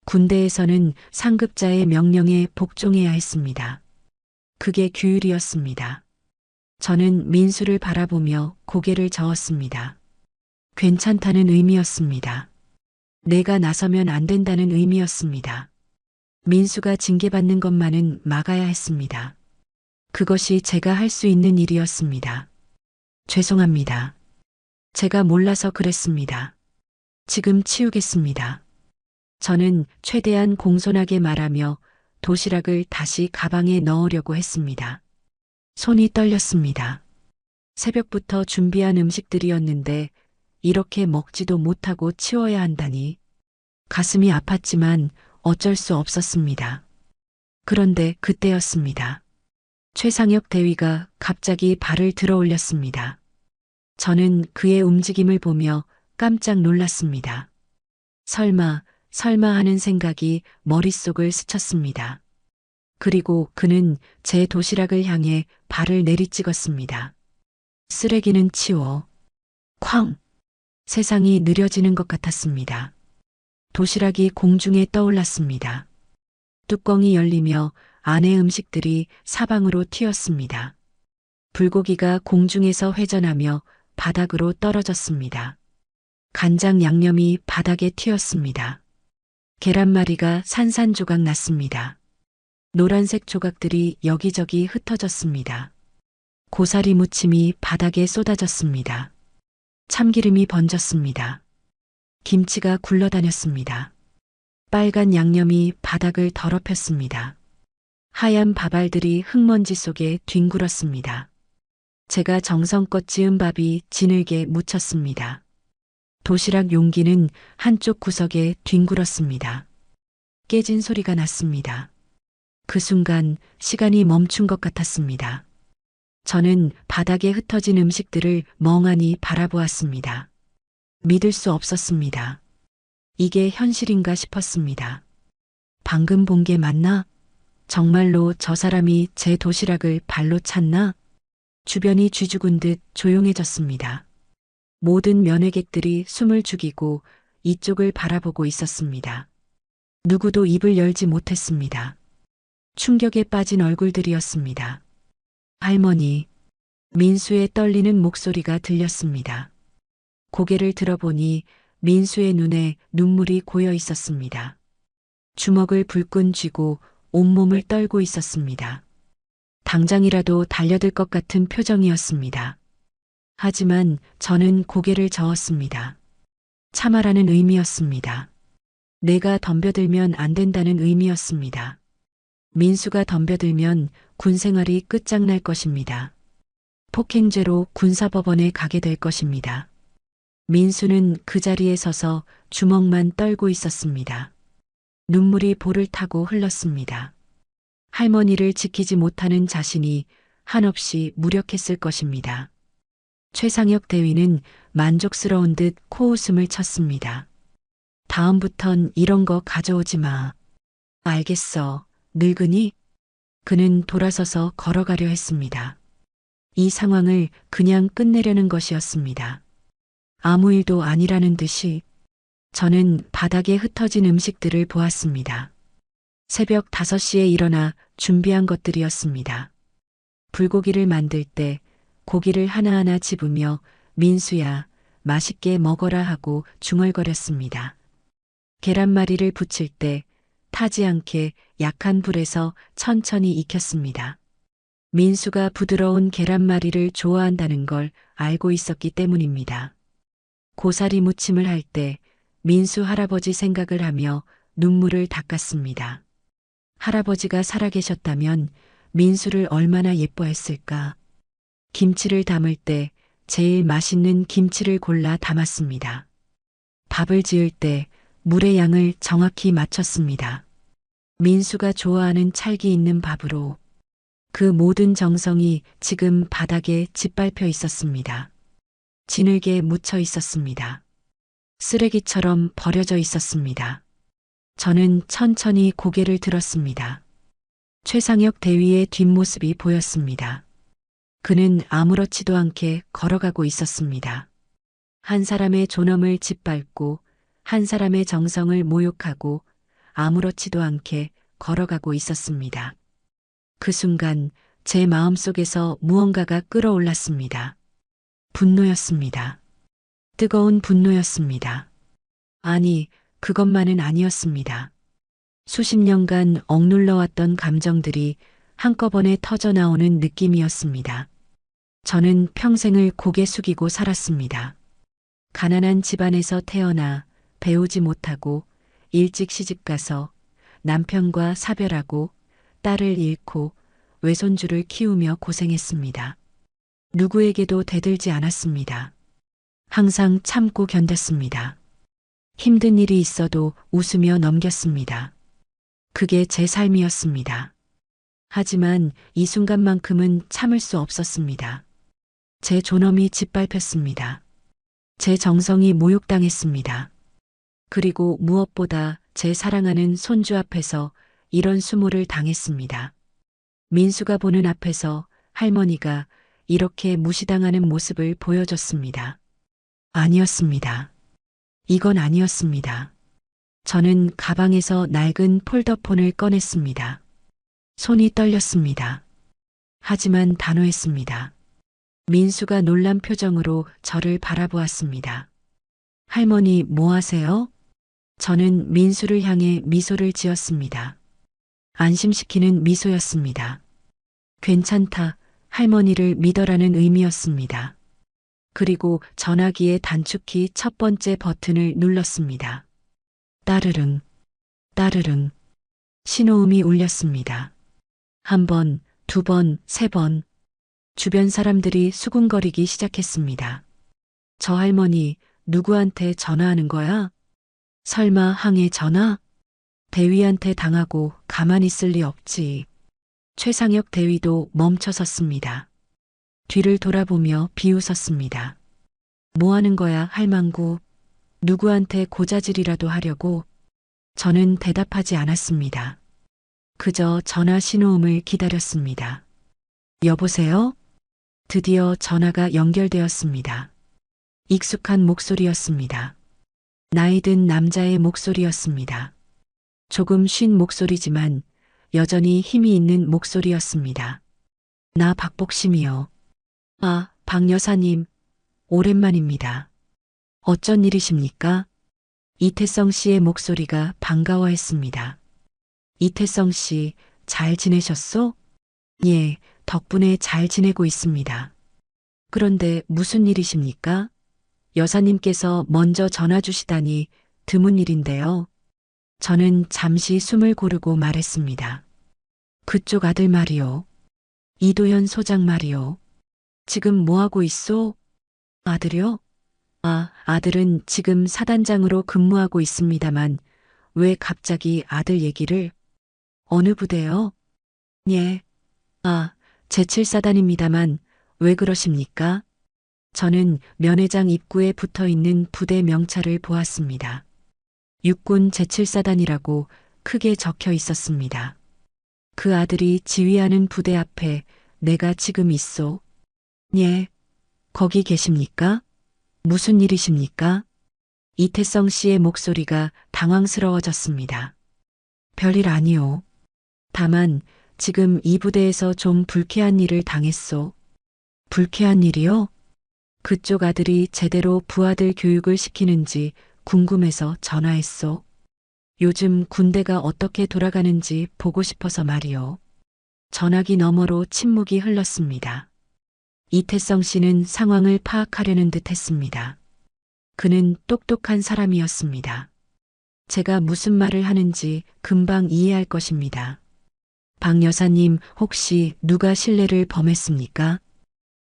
군대에서는 상급자의 명령에 복종해야 했습니다. 그게 규율이었습니다. 저는 민수를 바라보며 고개를 저었습니다. 괜찮다는 의미였습니다. 내가 나서면 안 된다는 의미였습니다. 민수가 징계받는 것만은 막아야 했습니다. 그것이 제가 할 수 있는 일이었습니다. 죄송합니다. 제가 몰라서 그랬습니다. 지금 치우겠습니다. 저는 최대한 공손하게 말하며 도시락을 다시 가방에 넣으려고 했습니다. 손이 떨렸습니다. 새벽부터 준비한 음식들이었는데 이렇게 먹지도 못하고 치워야 한다니. 가슴이 아팠지만 어쩔 수 없었습니다. 그런데 그때였습니다. 최상혁 대위가 갑자기 발을 들어 올렸습니다. 저는 그의 움직임을 보며 깜짝 놀랐습니다. 설마 하는 생각이 머릿속을 스쳤습니다. 그리고 그는 제 도시락을 향해 발을 내리찍었습니다. 쓰레기는 치워. 쾅! 세상이 느려지는 것 같았습니다. 도시락이 공중에 떠올랐습니다. 뚜껑이 열리며 안의 음식들이 사방으로 튀었습니다. 불고기가 공중에서 회전하며 바닥으로 떨어졌습니다. 간장 양념이 바닥에 튀었습니다. 계란말이가 산산조각 났습니다. 노란색 조각들이 여기저기 흩어졌습니다. 고사리 무침이 바닥에 쏟아졌습니다. 참기름이 번졌습니다. 김치가 굴러다녔습니다. 빨간 양념이 바닥을 더럽혔습니다. 하얀 밥알들이 흙먼지 속에 뒹굴었습니다. 제가 정성껏 지은 밥이 진흙에 묻혔습니다. 도시락 용기는 한쪽 구석에 뒹굴었습니다. 깨진 소리가 났습니다. 그 순간 시간이 멈춘 것 같았습니다. 저는 바닥에 흩어진 음식들을 멍하니 바라보았습니다. 믿을 수 없었습니다. 이게 현실인가 싶었습니다. 방금 본 게 맞나? 정말로 저 사람이 제 도시락을 발로 찼나? 주변이 쥐죽은 듯 조용해졌습니다. 모든 면회객들이 숨을 죽이고 이쪽을 바라보고 있었습니다. 누구도 입을 열지 못했습니다. 충격에 빠진 얼굴들이었습니다. 할머니, 민수의 떨리는 목소리가 들렸습니다. 고개를 들어보니 민수의 눈에 눈물이 고여 있었습니다. 주먹을 불끈 쥐고 온몸을 떨고 있었습니다. 당장이라도 달려들 것 같은 표정이었습니다. 하지만 저는 고개를 저었습니다. 참아라는 의미였습니다. 내가 덤벼들면 안 된다는 의미였습니다. 민수가 덤벼들면 군생활이 끝장날 것입니다. 폭행죄로 군사법원에 가게 될 것입니다. 민수는 그 자리에 서서 주먹만 떨고 있었습니다. 눈물이 볼을 타고 흘렀습니다. 할머니를 지키지 못하는 자신이 한없이 무력했을 것입니다. 최상혁 대위는 만족스러운 듯 코웃음을 쳤습니다. 다음부턴 이런 거 가져오지 마. 알겠어, 늙은이? 그는 돌아서서 걸어가려 했습니다. 이 상황을 그냥 끝내려는 것이었습니다. 아무 일도 아니라는 듯이 저는 바닥에 흩어진 음식들을 보았습니다. 새벽 5시에 일어나 준비한 것들이었습니다. 불고기를 만들 때 고기를 하나하나 집으며 민수야, 맛있게 먹어라 하고 중얼거렸습니다. 계란말이를 부칠 때 타지 않게 약한 불에서 천천히 익혔습니다. 민수가 부드러운 계란말이를 좋아한다는 걸 알고 있었기 때문입니다. 고사리 무침을 할 때 민수 할아버지 생각을 하며 눈물을 닦았습니다. 할아버지가 살아계셨다면 민수를 얼마나 예뻐했을까. 김치를 담을 때 제일 맛있는 김치를 골라 담았습니다. 밥을 지을 때 물의 양을 정확히 맞췄습니다. 민수가 좋아하는 찰기 있는 밥으로 그 모든 정성이 지금 바닥에 짓밟혀 있었습니다. 진흙에 묻혀 있었습니다. 쓰레기처럼 버려져 있었습니다. 저는 천천히 고개를 들었습니다. 최상혁 대위의 뒷모습이 보였습니다. 그는 아무렇지도 않게 걸어가고 있었습니다. 한 사람의 존엄을 짓밟고 한 사람의 정성을 모욕하고 아무렇지도 않게 걸어가고 있었습니다. 그 순간 제 마음속에서 무언가가 끓어올랐습니다. 분노였습니다. 뜨거운 분노였습니다. 아니, 그것만은 아니었습니다. 수십 년간 억눌러왔던 감정들이 한꺼번에 터져나오는 느낌이었습니다. 저는 평생을 고개 숙이고 살았습니다. 가난한 집안에서 태어나 배우지 못하고 일찍 시집가서 남편과 사별하고 딸을 잃고 외손주를 키우며 고생했습니다. 누구에게도 대들지 않았습니다. 항상 참고 견뎠습니다. 힘든 일이 있어도 웃으며 넘겼습니다. 그게 제 삶이었습니다. 하지만 이 순간만큼은 참을 수 없었습니다. 제 존엄이 짓밟혔습니다. 제 정성이 모욕당했습니다. 그리고 무엇보다 제 사랑하는 손주 앞에서 이런 수모를 당했습니다. 민수가 보는 앞에서 할머니가 이렇게 무시당하는 모습을 보여줬습니다. 아니었습니다. 이건 아니었습니다. 저는 가방에서 낡은 폴더폰을 꺼냈습니다. 손이 떨렸습니다. 하지만 단호했습니다. 민수가 놀란 표정으로 저를 바라보았습니다. 할머니 뭐 하세요? 저는 민수를 향해 미소를 지었습니다. 안심시키는 미소였습니다. 괜찮다. 할머니를 믿어라는 의미였습니다. 그리고 전화기의 단축키 첫 번째 버튼을 눌렀습니다. 따르릉, 따르릉. 신호음이 울렸습니다. 한 번, 두 번, 세 번. 주변 사람들이 수군거리기 시작했습니다. 저 할머니, 누구한테 전화하는 거야? 설마 항해 전화? 대위한테 당하고 가만히 있을 리 없지. 최상혁 대위도 멈춰섰습니다. 뒤를 돌아보며 비웃었습니다. 뭐 하는 거야, 할망구? 누구한테 고자질이라도 하려고? 저는 대답하지 않았습니다. 그저 전화 신호음을 기다렸습니다. 여보세요? 드디어 전화가 연결되었습니다. 익숙한 목소리였습니다. 나이 든 남자의 목소리였습니다. 조금 쉰 목소리지만 여전히 힘이 있는 목소리였습니다. 나 박복심이요. 아, 박 여사님, 오랜만입니다. 어쩐 일이십니까? 이태성 씨의 목소리가 반가워했습니다. 이태성 씨, 잘 지내셨소? 예, 덕분에 잘 지내고 있습니다. 그런데 무슨 일이십니까? 여사님께서 먼저 전화 주시다니 드문 일인데요. 저는 잠시 숨을 고르고 말했습니다. 그쪽 아들 말이요. 이도현 소장 말이요. 지금 뭐하고 있소? 아들이요? 아, 아들은 지금 사단장으로 근무하고 있습니다만 왜 갑자기 아들 얘기를? 어느 부대요? 예. 아, 제7사단입니다만 왜 그러십니까? 저는 면회장 입구에 붙어 있는 부대 명찰을 보았습니다. 육군 제7사단이라고 크게 적혀 있었습니다. 그 아들이 지휘하는 부대 앞에 내가 지금 있소. 예. 거기 계십니까? 무슨 일이십니까? 이태성 씨의 목소리가 당황스러워졌습니다. 별일 아니오. 다만 지금 이 부대에서 좀 불쾌한 일을 당했소. 불쾌한 일이요? 그쪽 아들이 제대로 부하들 교육을 시키는지 궁금해서 전화했소. 요즘 군대가 어떻게 돌아가는지 보고 싶어서 말이요. 전화기 너머로 침묵이 흘렀습니다. 이태성 씨는 상황을 파악하려는 듯 했습니다. 그는 똑똑한 사람이었습니다. 제가 무슨 말을 하는지 금방 이해할 것입니다. 박 여사님, 혹시 누가 실례를 범했습니까?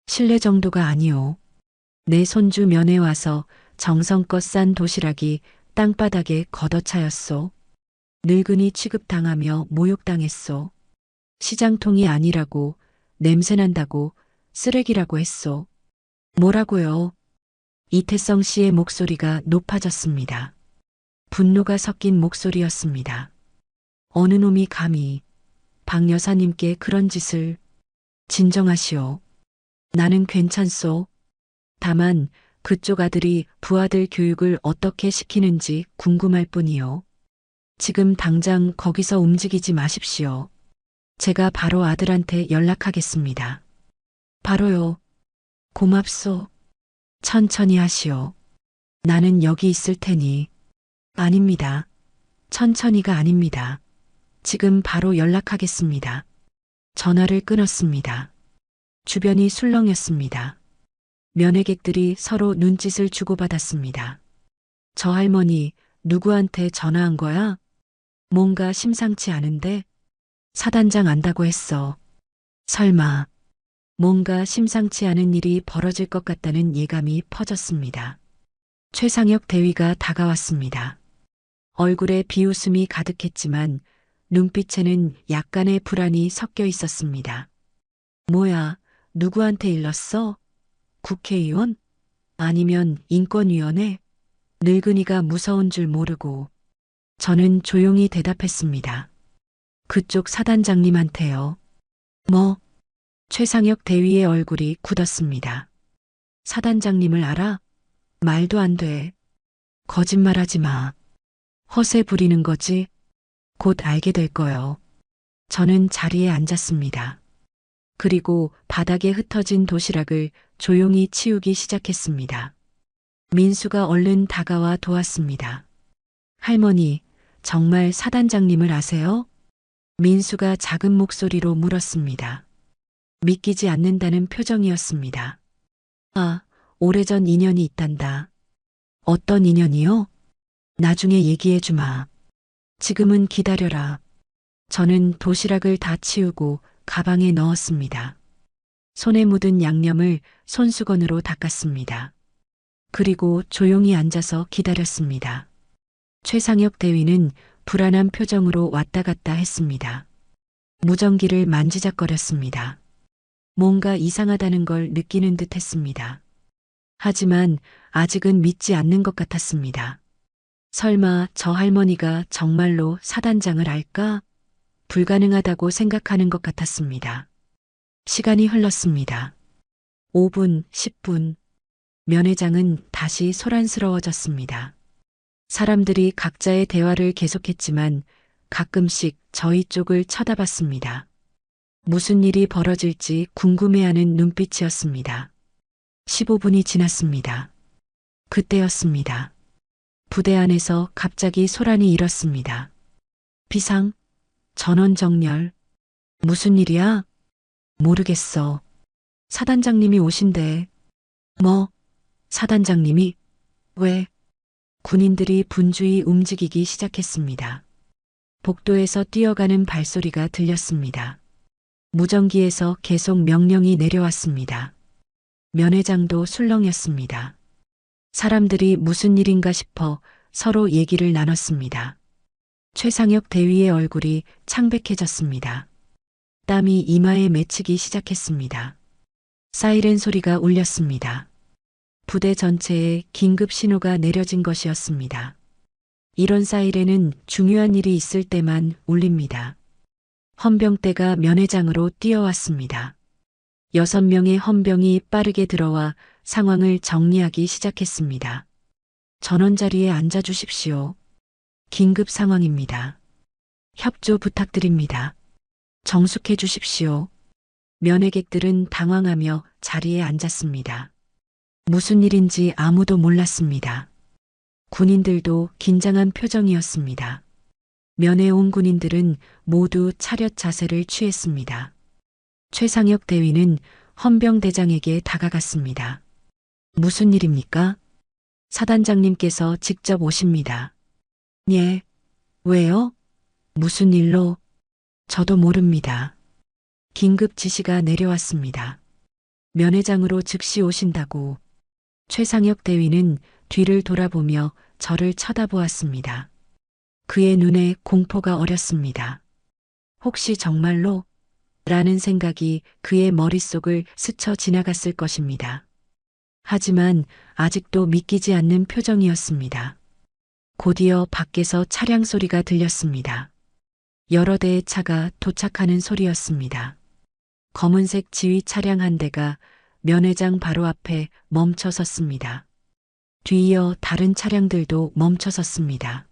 실례 정도가 아니오. 내 손주 면회 와서 정성껏 싼 도시락이 땅바닥에 걷어차였소. 늙은이 취급당하며 모욕당했소. 시장통이 아니라고, 냄새난다고, 쓰레기라고 했소. 뭐라고요? 이태성 씨의 목소리가 높아졌습니다. 분노가 섞인 목소리였습니다. 어느 놈이 감히 박 여사님께 그런 짓을. 진정하시오. 나는 괜찮소. 다만 그쪽 아들이 부하들 교육을 어떻게 시키는지 궁금할 뿐이요. 지금 당장 거기서 움직이지 마십시오. 제가 바로 아들한테 연락하겠습니다. 바로요. 고맙소. 천천히 하시오. 나는 여기 있을 테니. 아닙니다. 천천히가 아닙니다. 지금 바로 연락하겠습니다. 전화를 끊었습니다. 주변이 술렁였습니다. 면회객들이 서로 눈짓을 주고받았습니다. 저 할머니, 누구한테 전화한 거야? 뭔가 심상치 않은데? 사단장 안다고 했어. 설마. 뭔가 심상치 않은 일이 벌어질 것 같다는 예감이 퍼졌습니다. 최상혁 대위가 다가왔습니다. 얼굴에 비웃음이 가득했지만 눈빛에는 약간의 불안이 섞여 있었습니다. 뭐야, 누구한테 일렀어? 국회의원? 아니면 인권위원회? 늙은이가 무서운 줄 모르고. 저는 조용히 대답했습니다. 그쪽 사단장님한테요. 뭐? 최상혁 대위의 얼굴이 굳었습니다. 사단장님을 알아? 말도 안 돼. 거짓말하지 마. 허세 부리는 거지? 곧 알게 될 거요. 저는 자리에 앉았습니다. 그리고 바닥에 흩어진 도시락을 조용히 치우기 시작했습니다. 민수가 얼른 다가와 도왔습니다. 할머니, 정말 사단장님을 아세요? 민수가 작은 목소리로 물었습니다. 믿기지 않는다는 표정이었습니다. 아, 오래전 인연이 있단다. 어떤 인연이요? 나중에 얘기해 주마. 지금은 기다려라. 저는 도시락을 다 치우고 가방에 넣었습니다. 손에 묻은 양념을 손수건으로 닦았습니다. 그리고 조용히 앉아서 기다렸습니다. 최상혁 대위는 불안한 표정으로 왔다 갔다 했습니다. 무전기를 만지작거렸습니다. 뭔가 이상하다는 걸 느끼는 듯 했습니다. 하지만 아직은 믿지 않는 것 같았습니다. 설마 저 할머니가 정말로 사단장을 알까? 불가능하다고 생각하는 것 같았습니다. 시간이 흘렀습니다. 5분, 10분. 면회장은 다시 소란스러워졌습니다. 사람들이 각자의 대화를 계속했지만 가끔씩 저희 쪽을 쳐다봤습니다. 무슨 일이 벌어질지 궁금해하는 눈빛이었습니다. 15분이 지났습니다. 그때였습니다. 부대 안에서 갑자기 소란이 일었습니다. 비상, 전원 정렬. 무슨 일이야? 모르겠어. 사단장님이 오신대. 뭐? 사단장님이? 왜? 군인들이 분주히 움직이기 시작했습니다. 복도에서 뛰어가는 발소리가 들렸습니다. 무전기에서 계속 명령이 내려왔습니다. 면회장도 술렁였습니다. 사람들이 무슨 일인가 싶어 서로 얘기를 나눴습니다. 최상혁 대위의 얼굴이 창백해졌습니다. 땀이 이마에 맺히기 시작했습니다. 사이렌 소리가 울렸습니다. 부대 전체에 긴급 신호가 내려진 것이었습니다. 이런 사이렌은 중요한 일이 있을 때만 울립니다. 헌병대가 면회장으로 뛰어왔습니다. 6명의 헌병이 빠르게 들어와 상황을 정리하기 시작했습니다. 전원 자리에 앉아주십시오. 긴급 상황입니다. 협조 부탁드립니다. 정숙해 주십시오. 면회객들은 당황하며 자리에 앉았습니다. 무슨 일인지 아무도 몰랐습니다. 군인들도 긴장한 표정이었습니다. 면회 온 군인들은 모두 차렷 자세를 취했습니다. 최상혁 대위는 헌병대장에게 다가갔습니다. 무슨 일입니까? 사단장님께서 직접 오십니다. 예. 왜요? 무슨 일로? 저도 모릅니다. 긴급 지시가 내려왔습니다. 면회장으로 즉시 오신다고. 최상혁 대위는 뒤를 돌아보며 저를 쳐다보았습니다. 그의 눈에 공포가 어렸습니다. 혹시 정말로? 라는 생각이 그의 머릿속을 스쳐 지나갔을 것입니다. 하지만 아직도 믿기지 않는 표정이었습니다. 곧이어 밖에서 차량 소리가 들렸습니다. 여러 대의 차가 도착하는 소리였습니다. 검은색 지휘 차량 한 대가 면회장 바로 앞에 멈춰 섰습니다. 뒤이어 다른 차량들도 멈춰 섰습니다.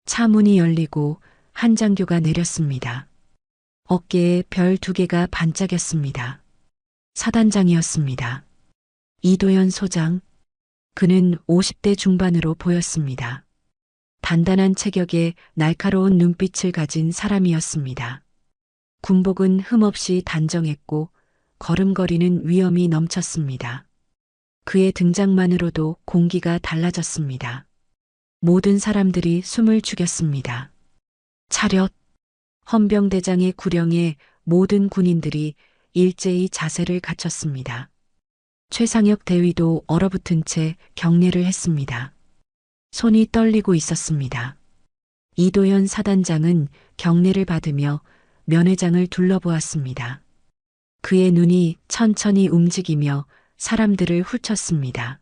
차 문이 열리고 한 장교가 내렸습니다. 어깨에 별 2개가 반짝였습니다. 사단장이었습니다. 이도현 소장. 그는 50대 중반으로 보였습니다. 단단한 체격에 날카로운 눈빛을 가진 사람이었습니다. 군복은 흠없이 단정했고 걸음걸이는 위엄이 넘쳤습니다. 그의 등장만으로도 공기가 달라졌습니다. 모든 사람들이 숨을 죽였습니다. 차렷! 헌병대장의 구령에 모든 군인들이 일제히 자세를 갖췄습니다. 최상혁 대위도 얼어붙은 채 경례를 했습니다. 손이 떨리고 있었습니다. 이도현 사단장은 경례를 받으며 면회장을 둘러보았습니다. 그의 눈이 천천히 움직이며 사람들을 훑쳤습니다.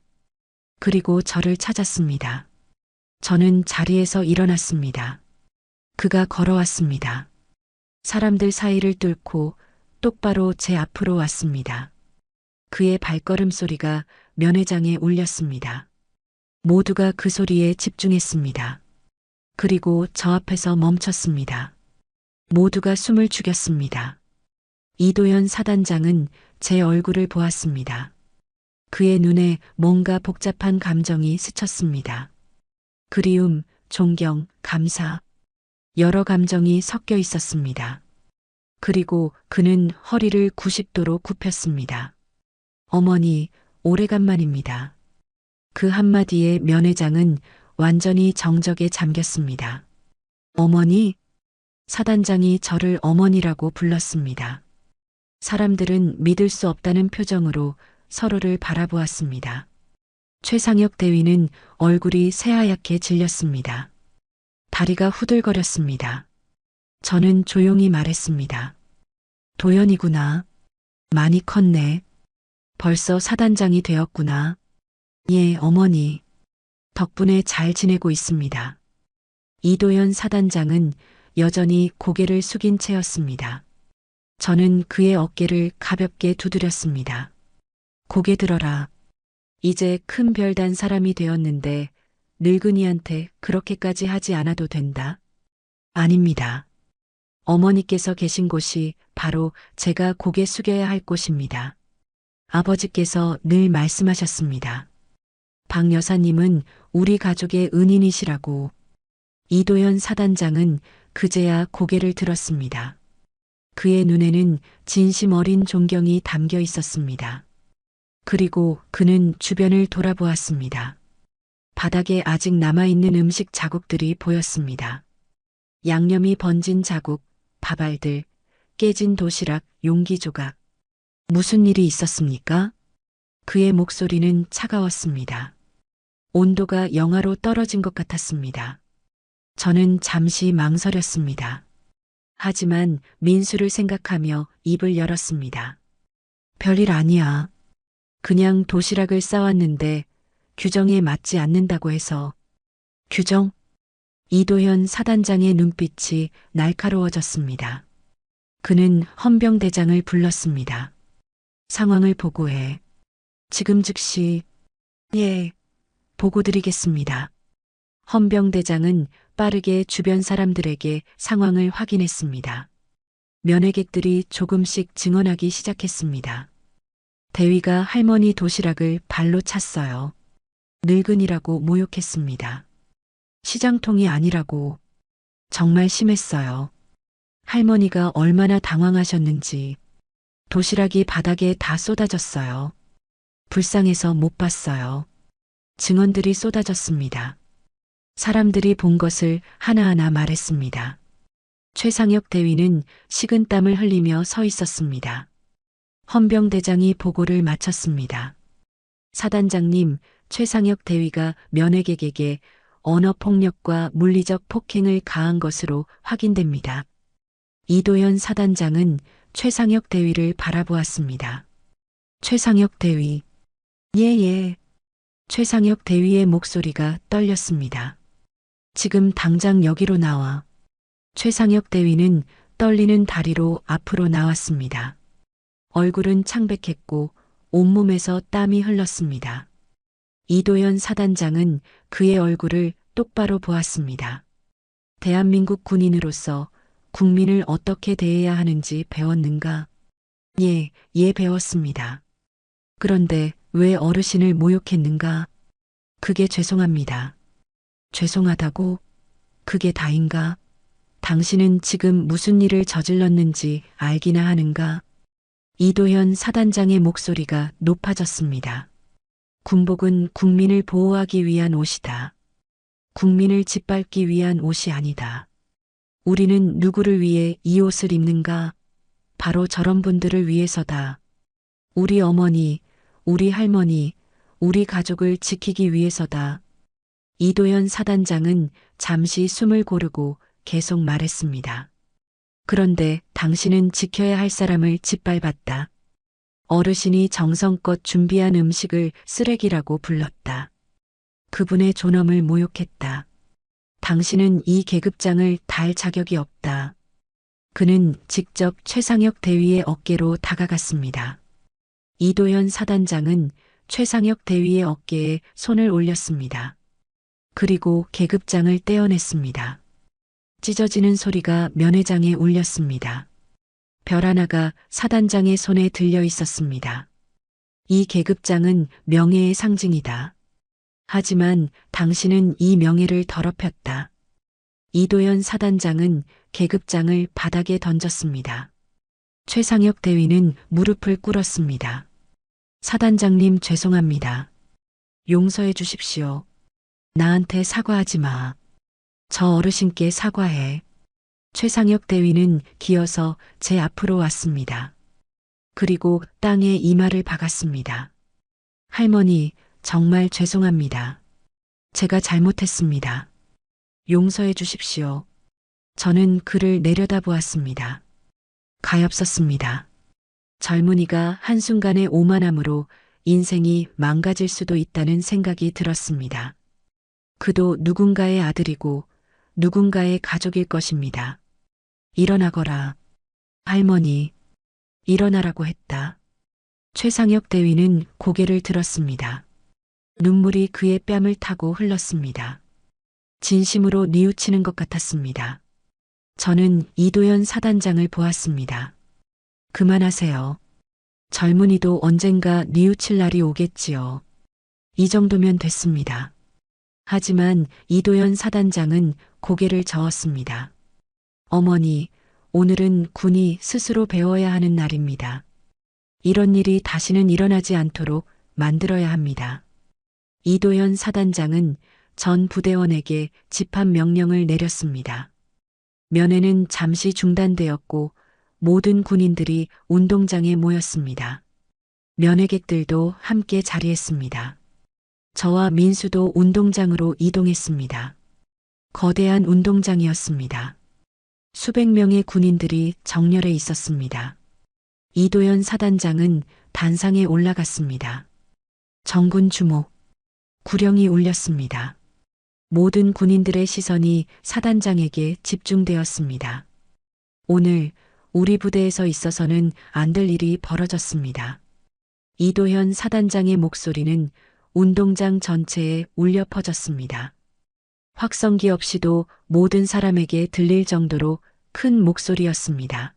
그리고 저를 찾았습니다. 저는 자리에서 일어났습니다. 그가 걸어왔습니다. 사람들 사이를 뚫고 똑바로 제 앞으로 왔습니다. 그의 발걸음 소리가 면회장에 울렸습니다. 모두가 그 소리에 집중했습니다. 그리고 저 앞에서 멈췄습니다. 모두가 숨을 죽였습니다. 이도현 사단장은 제 얼굴을 보았습니다. 그의 눈에 뭔가 복잡한 감정이 스쳤습니다. 그리움, 존경, 감사. 여러 감정이 섞여 있었습니다. 그리고 그는 허리를 90도로 굽혔습니다. 어머니, 오래간만입니다. 그 한마디에 면회장은 완전히 정적에 잠겼습니다. 어머니? 사단장이 저를 어머니라고 불렀습니다. 사람들은 믿을 수 없다는 표정으로 서로를 바라보았습니다. 최상혁 대위는 얼굴이 새하얗게 질렸습니다. 다리가 후들거렸습니다. 저는 조용히 말했습니다. 도연이구나. 많이 컸네. 벌써 사단장이 되었구나. 예, 어머니. 덕분에 잘 지내고 있습니다. 이도현 사단장은 여전히 고개를 숙인 채였습니다. 저는 그의 어깨를 가볍게 두드렸습니다. 고개 들어라. 이제 큰 별 단 사람이 되었는데 늙은이한테 그렇게까지 하지 않아도 된다. 아닙니다. 어머니께서 계신 곳이 바로 제가 고개 숙여야 할 곳입니다. 아버지께서 늘 말씀하셨습니다. 박 여사님은 우리 가족의 은인이시라고. 이도현 사단장은 그제야 고개를 들었습니다. 그의 눈에는 진심 어린 존경이 담겨 있었습니다. 그리고 그는 주변을 돌아보았습니다. 바닥에 아직 남아있는 음식 자국들이 보였습니다. 양념이 번진 자국, 밥알들, 깨진 도시락, 용기 조각. 무슨 일이 있었습니까? 그의 목소리는 차가웠습니다. 온도가 영하로 떨어진 것 같았습니다. 저는 잠시 망설였습니다. 하지만 민수를 생각하며 입을 열었습니다. 별일 아니야. 그냥 도시락을 싸왔는데 규정에 맞지 않는다고 해서. 규정? 이도현 사단장의 눈빛이 날카로워졌습니다. 그는 헌병대장을 불렀습니다. 상황을 보고해. 지금 즉시. 예, 보고드리겠습니다. 헌병대장은 빠르게 주변 사람들에게 상황을 확인했습니다. 면회객들이 조금씩 증언하기 시작했습니다. 대위가 할머니 도시락을 발로 찼어요. 늙은이라고 모욕했습니다. 시장통이 아니라고. 정말 심했어요. 할머니가 얼마나 당황하셨는지. 도시락이 바닥에 다 쏟아졌어요. 불쌍해서 못 봤어요. 증언들이 쏟아졌습니다. 사람들이 본 것을 하나하나 말했습니다. 최상혁 대위는 식은땀을 흘리며 서 있었습니다. 헌병대장이 보고를 마쳤습니다. 사단장님, 최상혁 대위가 면회객에게 언어폭력과 물리적 폭행을 가한 것으로 확인됩니다. 이도현 사단장은 최상혁 대위를 바라보았습니다. 최상혁 대위. 예. 최상혁 대위의 목소리가 떨렸습니다. 지금 당장 여기로 나와. 최상혁 대위는 떨리는 다리로 앞으로 나왔습니다. 얼굴은 창백했고 온몸에서 땀이 흘렀습니다. 이도현 사단장은 그의 얼굴을 똑바로 보았습니다. 대한민국 군인으로서 국민을 어떻게 대해야 하는지 배웠는가? 예, 배웠습니다. 그런데 왜 어르신을 모욕했는가? 그게 죄송합니다. 죄송하다고? 그게 다인가? 당신은 지금 무슨 일을 저질렀는지 알기나 하는가? 이도현 사단장의 목소리가 높아졌습니다. 군복은 국민을 보호하기 위한 옷이다. 국민을 짓밟기 위한 옷이 아니다. 우리는 누구를 위해 이 옷을 입는가? 바로 저런 분들을 위해서다. 우리 어머니, 우리 할머니, 우리 가족을 지키기 위해서다. 이도현 사단장은 잠시 숨을 고르고 계속 말했습니다. 그런데 당신은 지켜야 할 사람을 짓밟았다. 어르신이 정성껏 준비한 음식을 쓰레기라고 불렀다. 그분의 존엄을 모욕했다. 당신은 이 계급장을 달 자격이 없다. 그는 직접 최상혁 대위의 어깨로 다가갔습니다. 이도현 사단장은 최상혁 대위의 어깨에 손을 올렸습니다. 그리고 계급장을 떼어냈습니다. 찢어지는 소리가 면회장에 울렸습니다. 별 하나가 사단장의 손에 들려 있었습니다. 이 계급장은 명예의 상징이다. 하지만 당신은 이 명예를 더럽혔다. 이도현 사단장은 계급장을 바닥에 던졌습니다. 최상혁 대위는 무릎을 꿇었습니다. 사단장님 죄송합니다. 용서해 주십시오. 나한테 사과하지 마. 저 어르신께 사과해. 최상혁 대위는 기어서 제 앞으로 왔습니다. 그리고 땅에 이마를 박았습니다. 할머니, 정말 죄송합니다. 제가 잘못했습니다. 용서해 주십시오. 저는 그를 내려다보았습니다. 가엾었습니다. 젊은이가 한순간의 오만함으로 인생이 망가질 수도 있다는 생각이 들었습니다. 그도 누군가의 아들이고 누군가의 가족일 것입니다. 일어나거라. 할머니, 일어나라고 했다. 최상혁 대위는 고개를 들었습니다. 눈물이 그의 뺨을 타고 흘렀습니다. 진심으로 뉘우치는 것 같았습니다. 저는 이도현 사단장을 보았습니다. 그만하세요. 젊은이도 언젠가 뉘우칠 날이 오겠지요. 이 정도면 됐습니다. 하지만 이도현 사단장은 고개를 저었습니다. 어머니, 오늘은 군이 스스로 배워야 하는 날입니다. 이런 일이 다시는 일어나지 않도록 만들어야 합니다. 이도현 사단장은 전 부대원에게 집합 명령을 내렸습니다. 면회는 잠시 중단되었고 모든 군인들이 운동장에 모였습니다. 면회객들도 함께 자리했습니다. 저와 민수도 운동장으로 이동했습니다. 거대한 운동장이었습니다. 수백 명의 군인들이 정렬해 있었습니다. 이도현 사단장은 단상에 올라갔습니다. 정군 주목, 구령이 울렸습니다. 모든 군인들의 시선이 사단장에게 집중되었습니다. 오늘 우리 부대에서 있어서는 안 될 일이 벌어졌습니다. 이도현 사단장의 목소리는 운동장 전체에 울려 퍼졌습니다. 확성기 없이도 모든 사람에게 들릴 정도로 큰 목소리였습니다.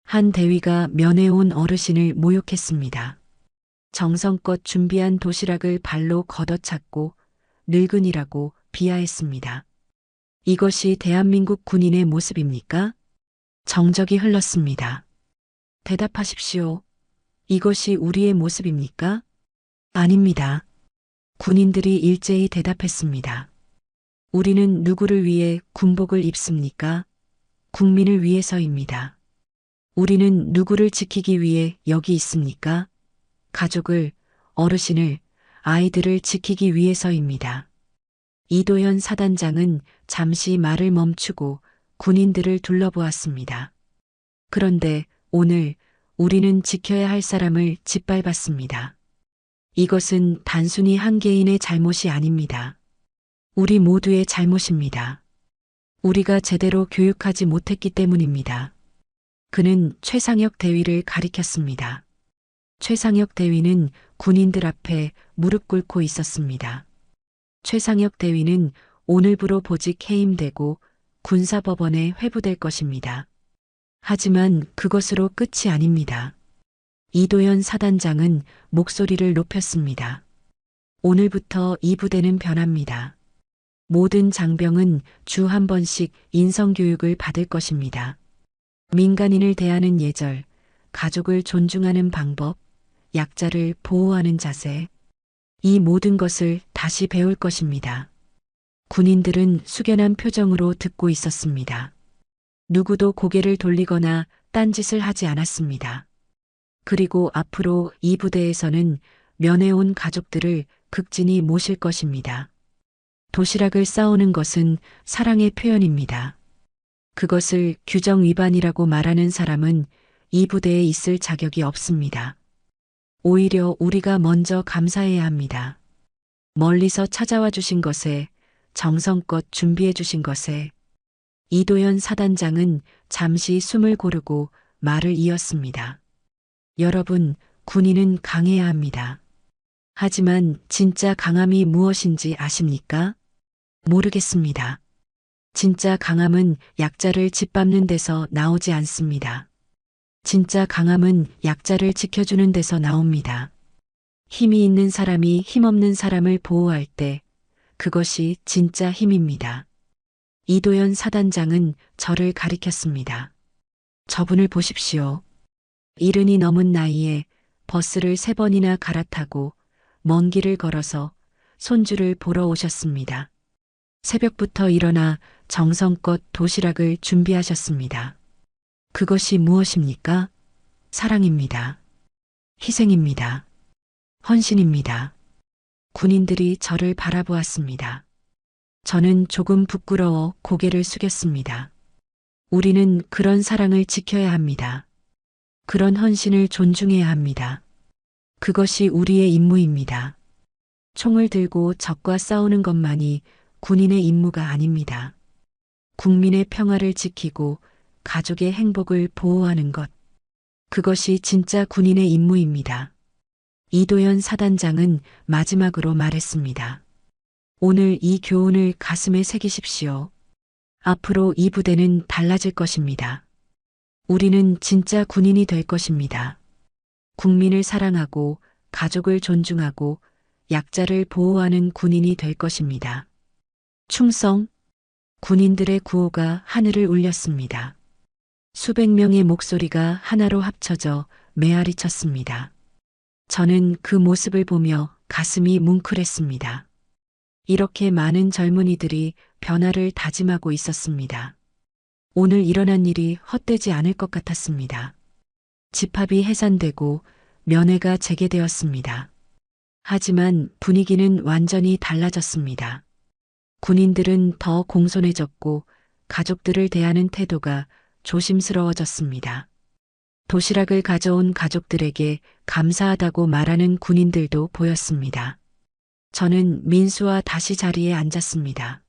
한 대위가 면회 온 어르신을 모욕했습니다. 정성껏 준비한 도시락을 발로 걷어찼고 늙은이라고 비하했습니다. 이것이 대한민국 군인의 모습입니까? 정적이 흘렀습니다. 대답하십시오. 이것이 우리의 모습입니까? 아닙니다. 군인들이 일제히 대답했습니다. 우리는 누구를 위해 군복을 입습니까? 국민을 위해서입니다. 우리는 누구를 지키기 위해 여기 있습니까? 가족을, 어르신을, 아이들을 지키기 위해서입니다. 이도현 사단장은 잠시 말을 멈추고 군인들을 둘러보았습니다. 그런데 오늘 우리는 지켜야 할 사람을 짓밟았습니다. 이것은 단순히 한 개인의 잘못이 아닙니다. 우리 모두의 잘못입니다. 우리가 제대로 교육하지 못했기 때문입니다. 그는 최상혁 대위를 가리켰습니다. 최상혁 대위는 군인들 앞에 무릎 꿇고 있었습니다. 최상혁 대위는 오늘부로 보직 해임되고 군사법원에 회부될 것입니다. 하지만 그것으로 끝이 아닙니다. 이도현 사단장은 목소리를 높였습니다. 오늘부터 이 부대는 변합니다. 모든 장병은 주 한 번씩 인성교육을 받을 것입니다. 민간인을 대하는 예절, 가족을 존중하는 방법, 약자를 보호하는 자세, 이 모든 것을 다시 배울 것입니다. 군인들은 숙연한 표정으로 듣고 있었습니다. 누구도 고개를 돌리거나 딴짓을 하지 않았습니다. 그리고 앞으로 이 부대에서는 면회 온 가족들을 극진히 모실 것입니다. 도시락을 싸오는 것은 사랑의 표현입니다. 그것을 규정 위반이라고 말하는 사람은 이 부대에 있을 자격이 없습니다. 오히려 우리가 먼저 감사해야 합니다. 멀리서 찾아와 주신 것에, 정성껏 준비해 주신 것에. 이도현 사단장은 잠시 숨을 고르고 말을 이었습니다. 여러분, 군인은 강해야 합니다. 하지만 진짜 강함이 무엇인지 아십니까? 모르겠습니다. 진짜 강함은 약자를 짓밟는 데서 나오지 않습니다. 진짜 강함은 약자를 지켜주는 데서 나옵니다. 힘이 있는 사람이 힘없는 사람을 보호할 때 그것이 진짜 힘입니다. 이도현 사단장은 저를 가리켰습니다. 저분을 보십시오. 70이 넘은 나이에 버스를 3번이나 갈아타고 먼 길을 걸어서 손주를 보러 오셨습니다. 새벽부터 일어나 정성껏 도시락을 준비하셨습니다. 그것이 무엇입니까? 사랑입니다. 희생입니다. 헌신입니다. 군인들이 저를 바라보았습니다. 저는 조금 부끄러워 고개를 숙였습니다. 우리는 그런 사랑을 지켜야 합니다. 그런 헌신을 존중해야 합니다. 그것이 우리의 임무입니다. 총을 들고 적과 싸우는 것만이 군인의 임무가 아닙니다. 국민의 평화를 지키고 가족의 행복을 보호하는 것. 그것이 진짜 군인의 임무입니다. 이도현 사단장은 마지막으로 말했습니다. 오늘 이 교훈을 가슴에 새기십시오. 앞으로 이 부대는 달라질 것입니다. 우리는 진짜 군인이 될 것입니다. 국민을 사랑하고 가족을 존중하고 약자를 보호하는 군인이 될 것입니다. 충성! 군인들의 구호가 하늘을 울렸습니다. 수백 명의 목소리가 하나로 합쳐져 메아리 쳤습니다. 저는 그 모습을 보며 가슴이 뭉클했습니다. 이렇게 많은 젊은이들이 변화를 다짐하고 있었습니다. 오늘 일어난 일이 헛되지 않을 것 같았습니다. 집합이 해산되고 면회가 재개되었습니다. 하지만 분위기는 완전히 달라졌습니다. 군인들은 더 공손해졌고 가족들을 대하는 태도가 조심스러워졌습니다. 도시락을 가져온 가족들에게 감사하다고 말하는 군인들도 보였습니다. 저는 민수와 다시 자리에 앉았습니다.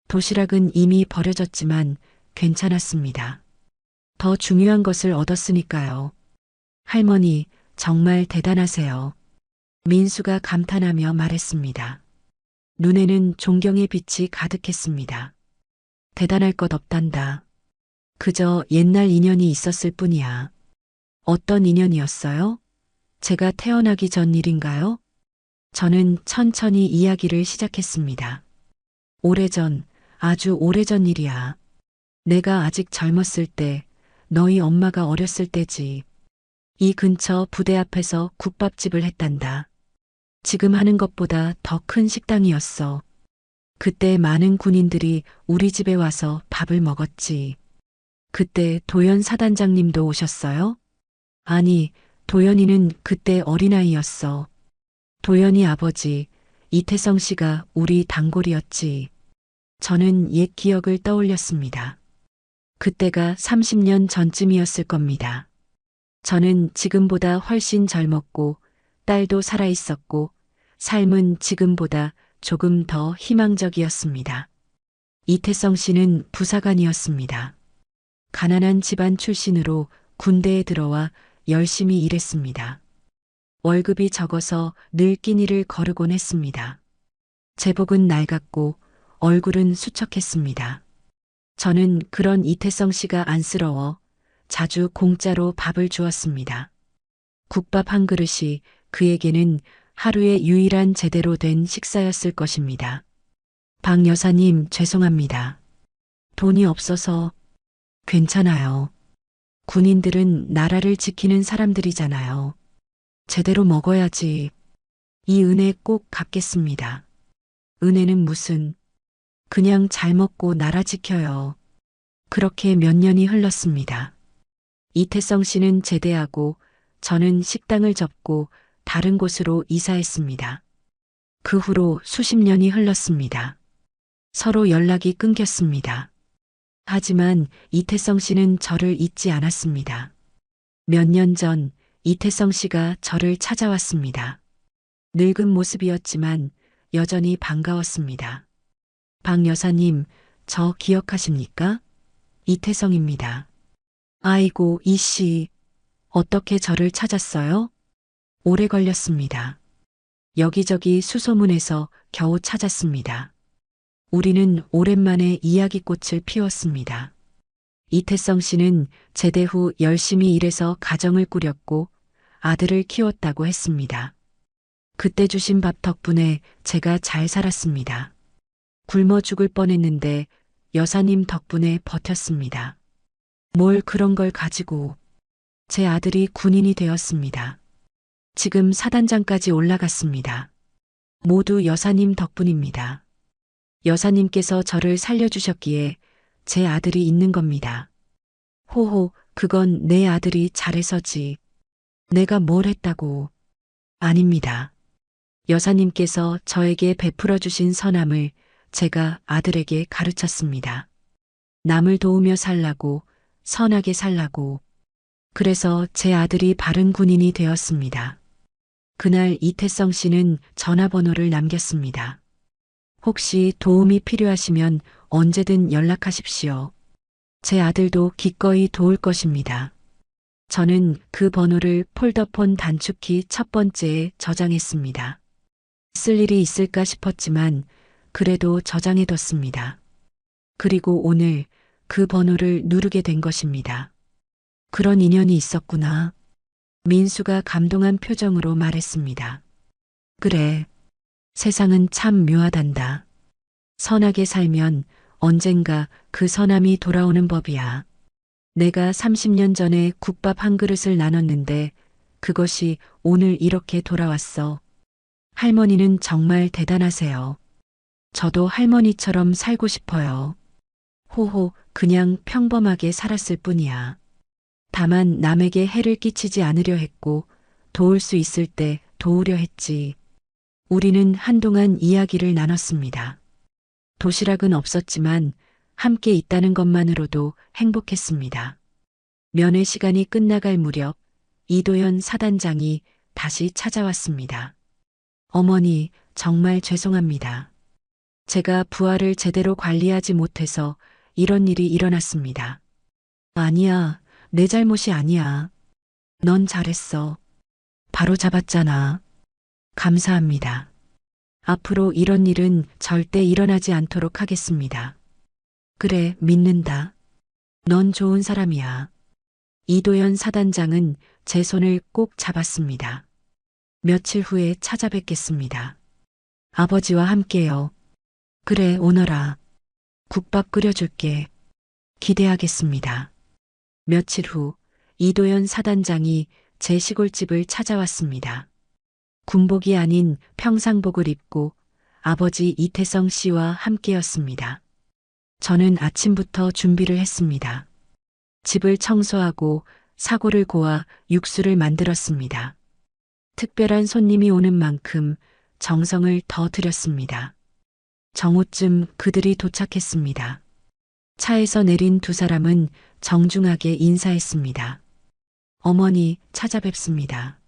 도시락은 이미 버려졌지만 괜찮았습니다. 더 중요한 것을 얻었으니까요. 할머니, 정말 대단하세요. 민수가 감탄하며 말했습니다. 눈에는 존경의 빛이 가득했습니다. 대단할 것 없단다. 그저 옛날 인연이 있었을 뿐이야. 어떤 인연이었어요? 제가 태어나기 전 일인가요? 저는 천천히 이야기를 시작했습니다. 오래전, 아주 오래전 일이야. 내가 아직 젊었을 때, 너희 엄마가 어렸을 때지. 이 근처 부대 앞에서 국밥집을 했단다. 지금 하는 것보다 더 큰 식당이었어. 그때 많은 군인들이 우리 집에 와서 밥을 먹었지. 그때 도연 사단장님도 오셨어요? 아니, 도연이는 그때 어린아이였어. 도연이 아버지, 이태성 씨가 우리 단골이었지. 저는 옛 기억을 떠올렸습니다. 그때가 30년 전쯤이었을 겁니다. 저는 지금보다 훨씬 젊었고, 딸도 살아있었고, 삶은 지금보다 조금 더 희망적이었습니다. 이태성 씨는 부사관이었습니다. 가난한 집안 출신으로 군대에 들어와 열심히 일했습니다. 월급이 적어서 늘 끼니를 거르곤 했습니다. 제복은 낡았고 얼굴은 수척했습니다. 저는 그런 이태성 씨가 안쓰러워 자주 공짜로 밥을 주었습니다. 국밥 한 그릇이 그에게는 하루의 유일한 제대로 된 식사였을 것입니다. 박 여사님, 죄송합니다. 돈이 없어서. 괜찮아요. 군인들은 나라를 지키는 사람들이잖아요. 제대로 먹어야지. 이 은혜 꼭 갚겠습니다. 은혜는 무슨. 그냥 잘 먹고 나라 지켜요. 그렇게 몇 년이 흘렀습니다. 이태성 씨는 제대하고 저는 식당을 접고 다른 곳으로 이사했습니다. 그 후로 수십 년이 흘렀습니다. 서로 연락이 끊겼습니다. 하지만 이태성 씨는 저를 잊지 않았습니다. 몇 년 전 이태성 씨가 저를 찾아왔습니다. 늙은 모습이었지만 여전히 반가웠습니다. 박 여사님, 저 기억하십니까? 이태성입니다. 아이고, 이씨, 어떻게 저를 찾았어요? 오래 걸렸습니다. 여기저기 수소문해서 겨우 찾았습니다. 우리는 오랜만에 이야기꽃을 피웠습니다. 이태성 씨는 제대 후 열심히 일해서 가정을 꾸렸고 아들을 키웠다고 했습니다. 그때 주신 밥 덕분에 제가 잘 살았습니다. 굶어 죽을 뻔했는데 여사님 덕분에 버텼습니다. 뭘 그런 걸 가지고 제 아들이 군인이 되었습니다. 지금 사단장까지 올라갔습니다. 모두 여사님 덕분입니다. 여사님께서 저를 살려주셨기에 제 아들이 있는 겁니다. 호호, 그건 내 아들이 잘해서지. 내가 뭘 했다고. 아닙니다. 여사님께서 저에게 베풀어 주신 선함을 제가 아들에게 가르쳤습니다. 남을 도우며 살라고, 선하게 살라고. 그래서 제 아들이 바른 군인이 되었습니다. 그날 이태성 씨는 전화번호를 남겼습니다. 혹시 도움이 필요하시면 언제든 연락하십시오. 제 아들도 기꺼이 도울 것입니다. 저는 그 번호를 폴더폰 단축키 첫 번째에 저장했습니다. 쓸 일이 있을까 싶었지만 그래도 저장해뒀습니다. 그리고 오늘 그 번호를 누르게 된 것입니다. 그런 인연이 있었구나. 민수가 감동한 표정으로 말했습니다. 그래. 세상은 참 묘하단다. 선하게 살면 언젠가 그 선함이 돌아오는 법이야. 내가 30년 전에 국밥 한 그릇을 나눴는데 그것이 오늘 이렇게 돌아왔어. 할머니는 정말 대단하세요. 저도 할머니처럼 살고 싶어요. 호호, 그냥 평범하게 살았을 뿐이야. 다만 남에게 해를 끼치지 않으려 했고 도울 수 있을 때 도우려 했지. 우리는 한동안 이야기를 나눴습니다. 도시락은 없었지만 함께 있다는 것만으로도 행복했습니다. 면회 시간이 끝나갈 무렵 이도현 사단장이 다시 찾아왔습니다. 어머니, 정말 죄송합니다. 제가 부하를 제대로 관리하지 못해서 이런 일이 일어났습니다. 아니야, 내 잘못이 아니야. 넌 잘했어. 바로 잡았잖아. 감사합니다. 앞으로 이런 일은 절대 일어나지 않도록 하겠습니다. 그래, 믿는다. 넌 좋은 사람이야. 이도현 사단장은 제 손을 꼭 잡았습니다. 며칠 후에 찾아뵙겠습니다. 아버지와 함께요. 그래, 오너라. 국밥 끓여줄게. 기대하겠습니다. 며칠 후 이도현 사단장이 제 시골집을 찾아왔습니다. 군복이 아닌 평상복을 입고 아버지 이태성 씨와 함께였습니다. 저는 아침부터 준비를 했습니다. 집을 청소하고 사골을 고아 육수를 만들었습니다. 특별한 손님이 오는 만큼 정성을 더 들였습니다. 정오쯤 그들이 도착했습니다. 차에서 내린 두 사람은 정중하게 인사했습니다. 어머니, 찾아뵙습니다.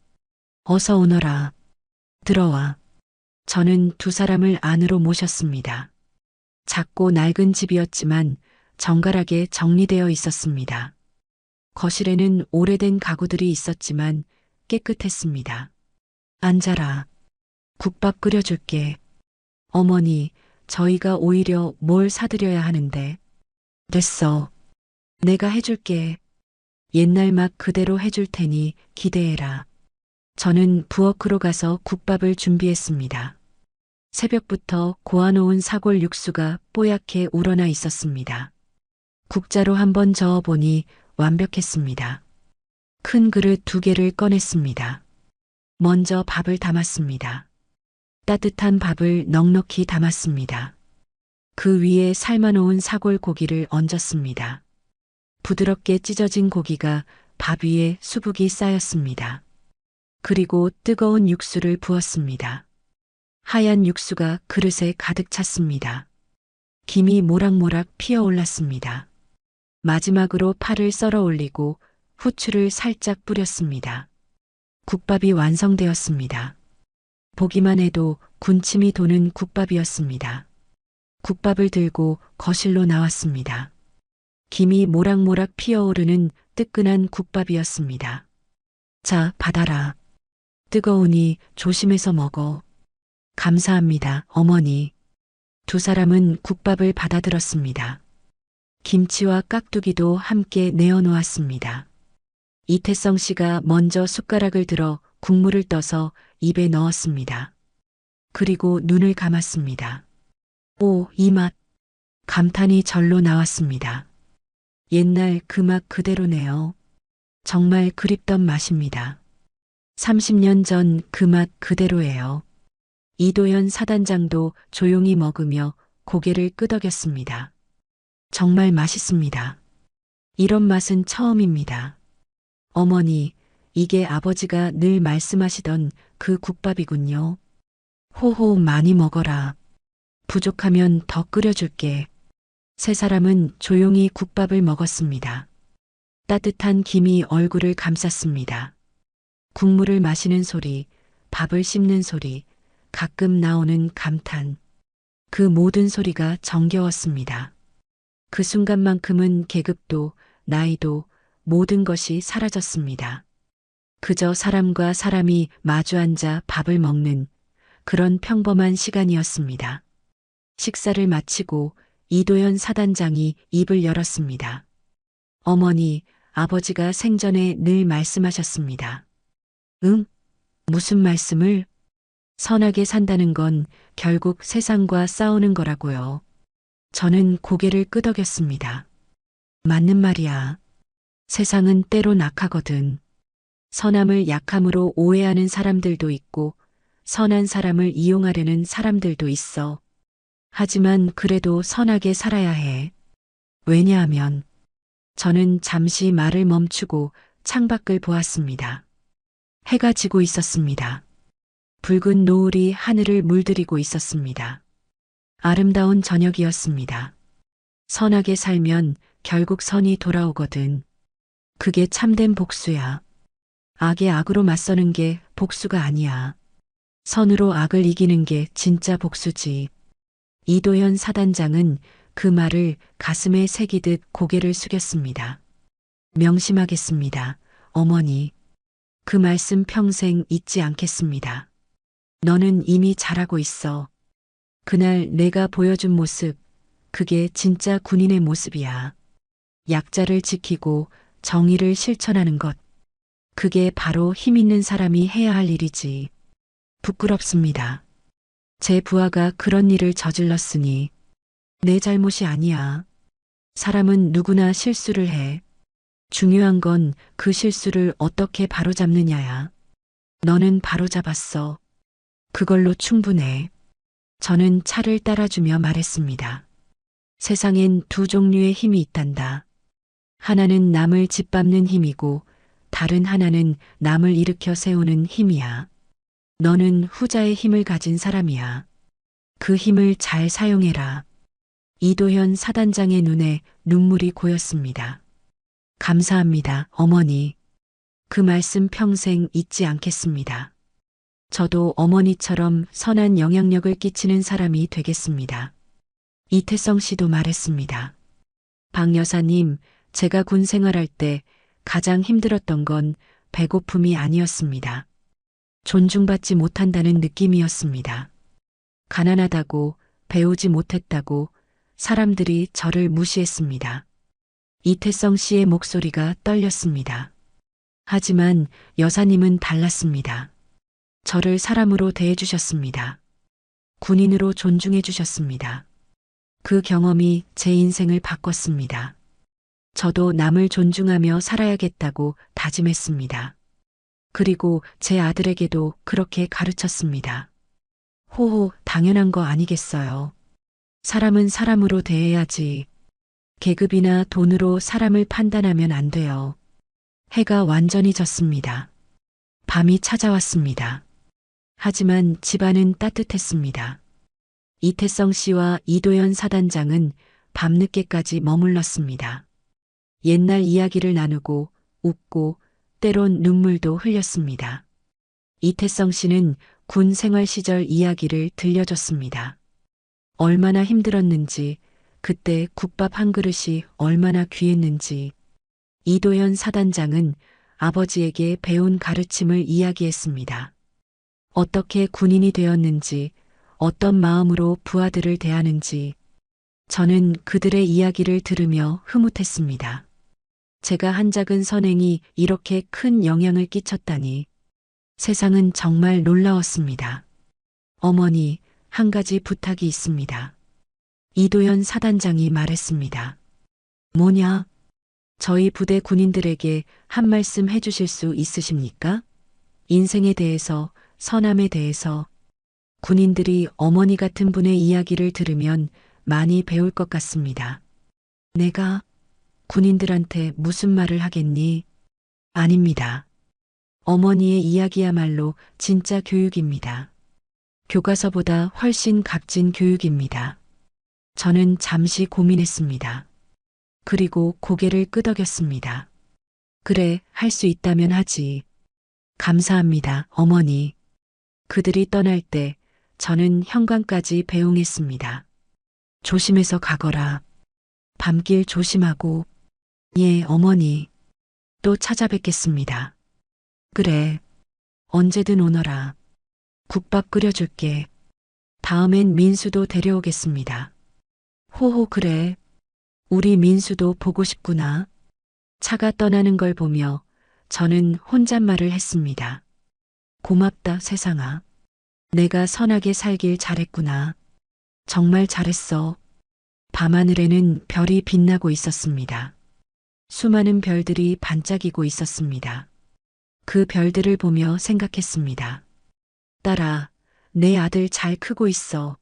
어서 오너라. 들어와. 저는 두 사람을 안으로 모셨습니다. 작고 낡은 집이었지만 정갈하게 정리되어 있었습니다. 거실에는 오래된 가구들이 있었지만 깨끗했습니다. 앉아라. 국밥 끓여줄게. 어머니, 저희가 오히려 뭘 사드려야 하는데. 됐어. 내가 해줄게. 옛날 맛 그대로 해줄 테니 기대해라. 저는 부엌으로 가서 국밥을 준비했습니다. 새벽부터 고아놓은 사골 육수가 뽀얗게 우러나 있었습니다. 국자로 한번 저어보니 완벽했습니다. 큰 그릇 두 개를 꺼냈습니다. 먼저 밥을 담았습니다. 따뜻한 밥을 넉넉히 담았습니다. 그 위에 삶아놓은 사골 고기를 얹었습니다. 부드럽게 찢어진 고기가 밥 위에 수북이 쌓였습니다. 그리고 뜨거운 육수를 부었습니다. 하얀 육수가 그릇에 가득 찼습니다. 김이 모락모락 피어올랐습니다. 마지막으로 파를 썰어 올리고 후추를 살짝 뿌렸습니다. 국밥이 완성되었습니다. 보기만 해도 군침이 도는 국밥이었습니다. 국밥을 들고 거실로 나왔습니다. 김이 모락모락 피어오르는 뜨끈한 국밥이었습니다. 자, 받아라. 뜨거우니 조심해서 먹어. 감사합니다, 어머니. 두 사람은 국밥을 받아들었습니다. 김치와 깍두기도 함께 내어놓았습니다. 이태성 씨가 먼저 숟가락을 들어 국물을 떠서 입에 넣었습니다. 그리고 눈을 감았습니다. 오, 이 맛. 감탄이 절로 나왔습니다. 옛날 그 맛 그대로네요. 정말 그립던 맛입니다. 30년 전 그 맛 그대로예요. 이도현 사단장도 조용히 먹으며 고개를 끄덕였습니다. 정말 맛있습니다. 이런 맛은 처음입니다. 어머니, 이게 아버지가 늘 말씀하시던 그 국밥이군요. 호호 많이 먹어라. 부족하면 더 끓여줄게. 세 사람은 조용히 국밥을 먹었습니다. 따뜻한 김이 얼굴을 감쌌습니다. 국물을 마시는 소리, 밥을 씹는 소리, 가끔 나오는 감탄. 그 모든 소리가 정겨웠습니다. 그 순간만큼은 계급도, 나이도, 모든 것이 사라졌습니다. 그저 사람과 사람이 마주 앉아 밥을 먹는 그런 평범한 시간이었습니다. 식사를 마치고 이도현 사단장이 입을 열었습니다. 어머니, 아버지가 생전에 늘 말씀하셨습니다. 응? 무슨 말씀을? 선하게 산다는 건 결국 세상과 싸우는 거라고요. 저는 고개를 끄덕였습니다. 맞는 말이야. 세상은 때론 악하거든. 선함을 약함으로 오해하는 사람들도 있고 선한 사람을 이용하려는 사람들도 있어. 하지만 그래도 선하게 살아야 해. 왜냐하면 저는 잠시 말을 멈추고 창밖을 보았습니다. 해가 지고 있었습니다. 붉은 노을이 하늘을 물들이고 있었습니다. 아름다운 저녁이었습니다. 선하게 살면 결국 선이 돌아오거든. 그게 참된 복수야. 악에 악으로 맞서는 게 복수가 아니야. 선으로 악을 이기는 게 진짜 복수지. 이도현 사단장은 그 말을 가슴에 새기듯 고개를 숙였습니다. 명심하겠습니다, 어머니. 그 말씀 평생 잊지 않겠습니다. 너는 이미 잘하고 있어. 그날 내가 보여준 모습, 그게 진짜 군인의 모습이야. 약자를 지키고 정의를 실천하는 것. 그게 바로 힘 있는 사람이 해야 할 일이지. 부끄럽습니다. 제 부하가 그런 일을 저질렀으니 내 잘못이 아니야. 사람은 누구나 실수를 해. 중요한 건 그 실수를 어떻게 바로잡느냐야. 너는 바로잡았어. 그걸로 충분해. 저는 차를 따라주며 말했습니다. 세상엔 두 종류의 힘이 있단다. 하나는 남을 짓밟는 힘이고 다른 하나는 남을 일으켜 세우는 힘이야. 너는 후자의 힘을 가진 사람이야. 그 힘을 잘 사용해라. 이도현 사단장의 눈에 눈물이 고였습니다. 감사합니다, 어머니. 그 말씀 평생 잊지 않겠습니다. 저도 어머니처럼 선한 영향력을 끼치는 사람이 되겠습니다. 이태성 씨도 말했습니다. 박 여사님, 제가 군 생활할 때 가장 힘들었던 건 배고픔이 아니었습니다. 존중받지 못한다는 느낌이었습니다. 가난하다고, 배우지 못했다고 사람들이 저를 무시했습니다. 이태성 씨의 목소리가 떨렸습니다. 하지만 여사님은 달랐습니다. 저를 사람으로 대해주셨습니다. 군인으로 존중해 주셨습니다. 그 경험이 제 인생을 바꿨습니다. 저도 남을 존중하며 살아야겠다고 다짐했습니다. 그리고 제 아들에게도 그렇게 가르쳤습니다. 호호, 당연한 거 아니겠어요. 사람은 사람으로 대해야지. 계급이나 돈으로 사람을 판단하면 안 돼요. 해가 완전히 졌습니다. 밤이 찾아왔습니다. 하지만 집안은 따뜻했습니다. 이태성 씨와 이도현 사단장은 밤늦게까지 머물렀습니다. 옛날 이야기를 나누고 웃고 때론 눈물도 흘렸습니다. 이태성 씨는 군 생활 시절 이야기를 들려줬습니다. 얼마나 힘들었는지, 그때 국밥 한 그릇이 얼마나 귀했는지. 이도현 사단장은 아버지에게 배운 가르침을 이야기했습니다. 어떻게 군인이 되었는지, 어떤 마음으로 부하들을 대하는지. 저는 그들의 이야기를 들으며 흐뭇했습니다. 제가 한 작은 선행이 이렇게 큰 영향을 끼쳤다니. 세상은 정말 놀라웠습니다. 어머니, 한 가지 부탁이 있습니다. 이도현 사단장이 말했습니다. 뭐냐? 저희 부대 군인들에게 한 말씀 해주실 수 있으십니까? 인생에 대해서, 선함에 대해서. 군인들이 어머니 같은 분의 이야기를 들으면 많이 배울 것 같습니다. 내가 군인들한테 무슨 말을 하겠니? 아닙니다. 어머니의 이야기야말로 진짜 교육입니다. 교과서보다 훨씬 값진 교육입니다. 저는 잠시 고민했습니다. 그리고 고개를 끄덕였습니다. 그래, 할 수 있다면 하지. 감사합니다, 어머니. 그들이 떠날 때 저는 현관까지 배웅했습니다. 조심해서 가거라. 밤길 조심하고. 예, 어머니. 또 찾아뵙겠습니다. 그래. 언제든 오너라. 국밥 끓여줄게. 다음엔 민수도 데려오겠습니다. 호호, 그래. 우리 민수도 보고 싶구나. 차가 떠나는 걸 보며 저는 혼잣말을 했습니다. 고맙다, 세상아. 내가 선하게 살길 잘했구나. 정말 잘했어. 밤하늘에는 별이 빛나고 있었습니다. 수많은 별들이 반짝이고 있었습니다. 그 별들을 보며 생각했습니다. 딸아, 내 아들 잘 크고 있어.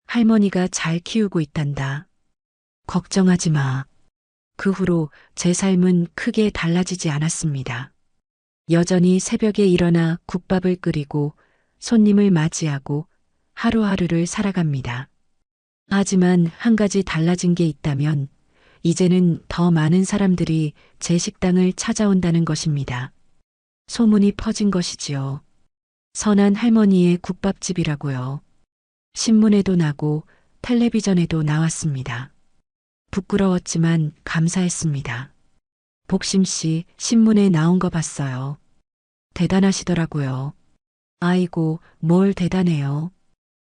할머니가 잘 키우고 있단다. 걱정하지 마. 그 후로 제 삶은 크게 달라지지 않았습니다. 여전히 새벽에 일어나 국밥을 끓이고 손님을 맞이하고 하루하루를 살아갑니다. 하지만 한 가지 달라진 게 있다면 이제는 더 많은 사람들이 제 식당을 찾아온다는 것입니다. 소문이 퍼진 것이지요. 선한 할머니의 국밥집이라고요. 신문에도 나고 텔레비전에도 나왔습니다. 부끄러웠지만 감사했습니다. 복심 씨 신문에 나온 거 봤어요. 대단하시더라고요. 아이고, 뭘 대단해요.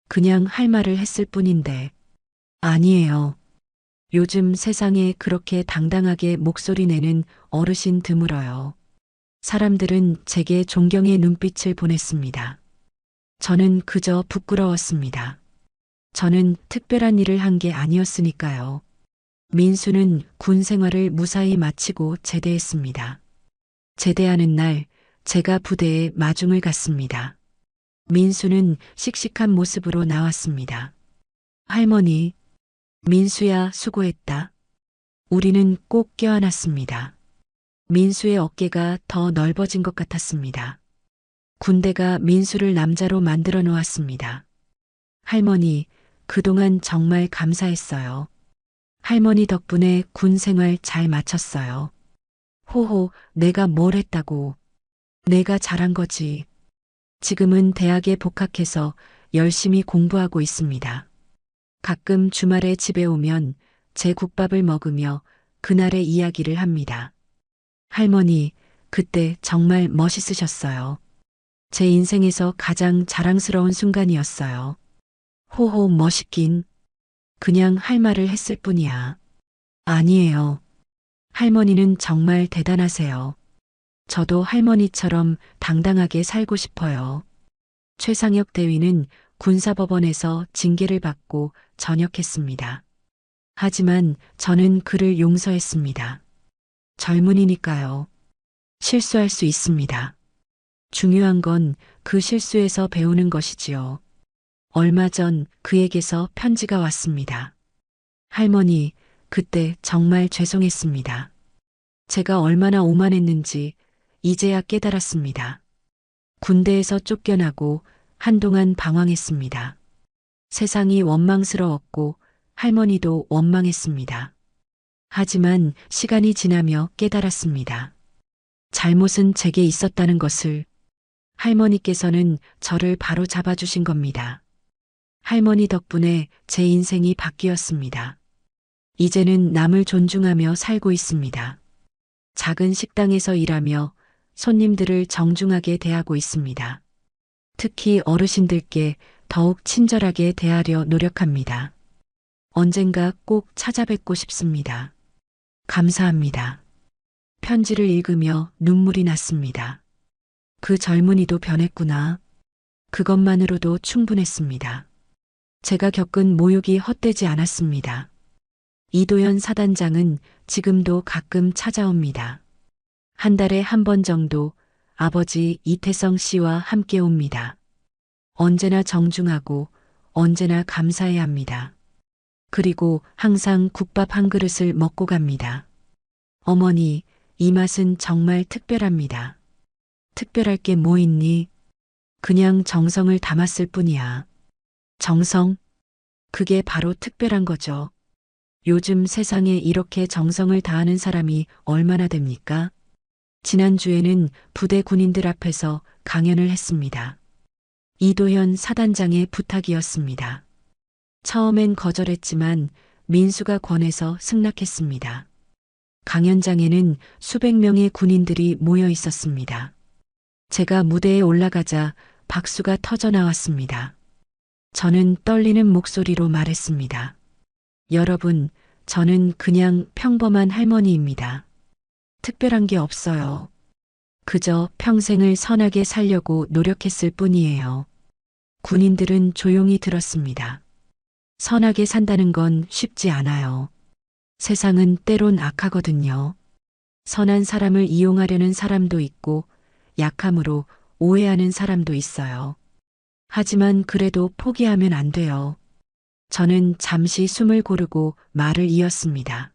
그냥 할 말을 했을 뿐인데. 아니에요. 요즘 세상에 그렇게 당당하게 목소리 내는 어르신 드물어요. 사람들은 제게 존경의 눈빛을 보냈습니다. 저는 그저 부끄러웠습니다. 저는 특별한 일을 한 게 아니었으니까요. 민수는 군 생활을 무사히 마치고 제대했습니다. 제대하는 날 제가 부대에 마중을 갔습니다. 민수는 씩씩한 모습으로 나왔습니다. 할머니, 민수야 수고했다. 우리는 꼭 껴안았습니다. 민수의 어깨가 더 넓어진 것 같았습니다. 군대가 민수를 남자로 만들어 놓았습니다. 할머니, 그동안 정말 감사했어요. 할머니 덕분에 군 생활 잘 마쳤어요. 호호, 내가 뭘 했다고. 내가 잘한 거지. 지금은 대학에 복학해서 열심히 공부하고 있습니다. 가끔 주말에 집에 오면 제 국밥을 먹으며 그날의 이야기를 합니다. 할머니, 그때 정말 멋있으셨어요. 제 인생에서 가장 자랑스러운 순간이었어요. 호호, 멋있긴. 그냥 할 말을 했을 뿐이야. 아니에요. 할머니는 정말 대단하세요. 저도 할머니처럼 당당하게 살고 싶어요. 최상혁 대위는 군사법원에서 징계를 받고 전역했습니다. 하지만 저는 그를 용서했습니다. 젊은이니까요. 실수할 수 있습니다. 중요한 건 그 실수에서 배우는 것이지요. 얼마 전 그에게서 편지가 왔습니다. 할머니, 그때 정말 죄송했습니다. 제가 얼마나 오만했는지 이제야 깨달았습니다. 군대에서 쫓겨나고 한동안 방황했습니다. 세상이 원망스러웠고 할머니도 원망했습니다. 하지만 시간이 지나며 깨달았습니다. 잘못은 제게 있었다는 것을. 할머니께서는 저를 바로 잡아주신 겁니다. 할머니 덕분에 제 인생이 바뀌었습니다. 이제는 남을 존중하며 살고 있습니다. 작은 식당에서 일하며 손님들을 정중하게 대하고 있습니다. 특히 어르신들께 더욱 친절하게 대하려 노력합니다. 언젠가 꼭 찾아뵙고 싶습니다. 감사합니다. 편지를 읽으며 눈물이 났습니다. 그 젊은이도 변했구나. 그것만으로도 충분했습니다. 제가 겪은 모욕이 헛되지 않았습니다. 이도현 사단장은 지금도 가끔 찾아옵니다. 한 달에 한 번 정도 아버지 이태성 씨와 함께 옵니다. 언제나 정중하고 언제나 감사해야 합니다. 그리고 항상 국밥 한 그릇을 먹고 갑니다. 어머니, 이 맛은 정말 특별합니다. 특별할 게 뭐 있니? 그냥 정성을 담았을 뿐이야. 정성? 그게 바로 특별한 거죠. 요즘 세상에 이렇게 정성을 다하는 사람이 얼마나 됩니까? 지난주에는 부대 군인들 앞에서 강연을 했습니다. 이도현 사단장의 부탁이었습니다. 처음엔 거절했지만 민수가 권해서 승낙했습니다. 강연장에는 수백 명의 군인들이 모여 있었습니다. 제가 무대에 올라가자 박수가 터져 나왔습니다. 저는 떨리는 목소리로 말했습니다. 여러분, 저는 그냥 평범한 할머니입니다. 특별한 게 없어요. 그저 평생을 선하게 살려고 노력했을 뿐이에요. 군인들은 조용히 들었습니다. 선하게 산다는 건 쉽지 않아요. 세상은 때론 악하거든요. 선한 사람을 이용하려는 사람도 있고 약함으로 오해하는 사람도 있어요. 하지만 그래도 포기하면 안 돼요. 저는 잠시 숨을 고르고 말을 이었습니다.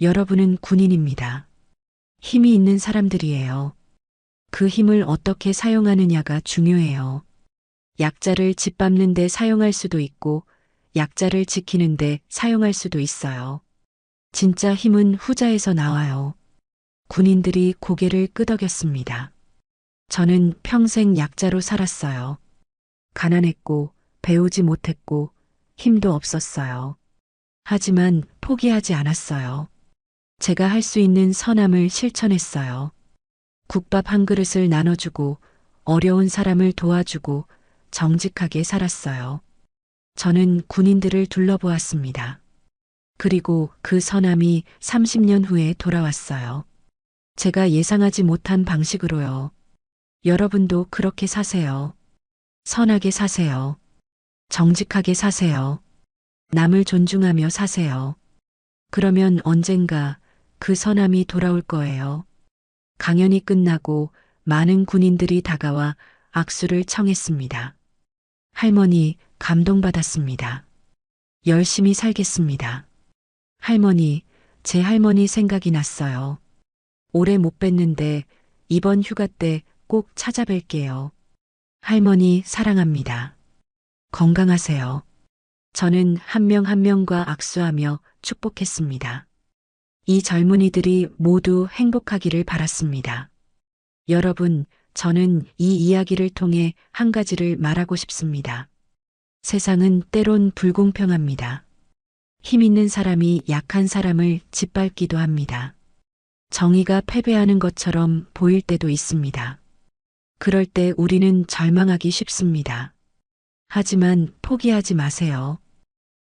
여러분은 군인입니다. 힘이 있는 사람들이에요. 그 힘을 어떻게 사용하느냐가 중요해요. 약자를 짓밟는 데 사용할 수도 있고 약자를 지키는 데 사용할 수도 있어요. 진짜 힘은 후자에서 나와요. 군인들이 고개를 끄덕였습니다. 저는 평생 약자로 살았어요. 가난했고 배우지 못했고 힘도 없었어요. 하지만 포기하지 않았어요. 제가 할 수 있는 선함을 실천했어요. 국밥 한 그릇을 나눠주고 어려운 사람을 도와주고 정직하게 살았어요. 저는 군인들을 둘러보았습니다. 그리고 그 선함이 30년 후에 돌아왔어요. 제가 예상하지 못한 방식으로요. 여러분도 그렇게 사세요. 선하게 사세요. 정직하게 사세요. 남을 존중하며 사세요. 그러면 언젠가 그 선함이 돌아올 거예요. 강연이 끝나고 많은 군인들이 다가와 악수를 청했습니다. 할머니, 감동받았습니다. 열심히 살겠습니다. 할머니, 제 할머니 생각이 났어요. 오래 못 뵀는데 이번 휴가 때 꼭 찾아뵐게요. 할머니 사랑합니다. 건강하세요. 저는 한 명 한 명과 악수하며 축복했습니다. 이 젊은이들이 모두 행복하기를 바랐습니다. 여러분, 저는 이 이야기를 통해 한 가지를 말하고 싶습니다. 세상은 때론 불공평합니다. 힘 있는 사람이 약한 사람을 짓밟기도 합니다. 정의가 패배하는 것처럼 보일 때도 있습니다. 그럴 때 우리는 절망하기 쉽습니다. 하지만 포기하지 마세요.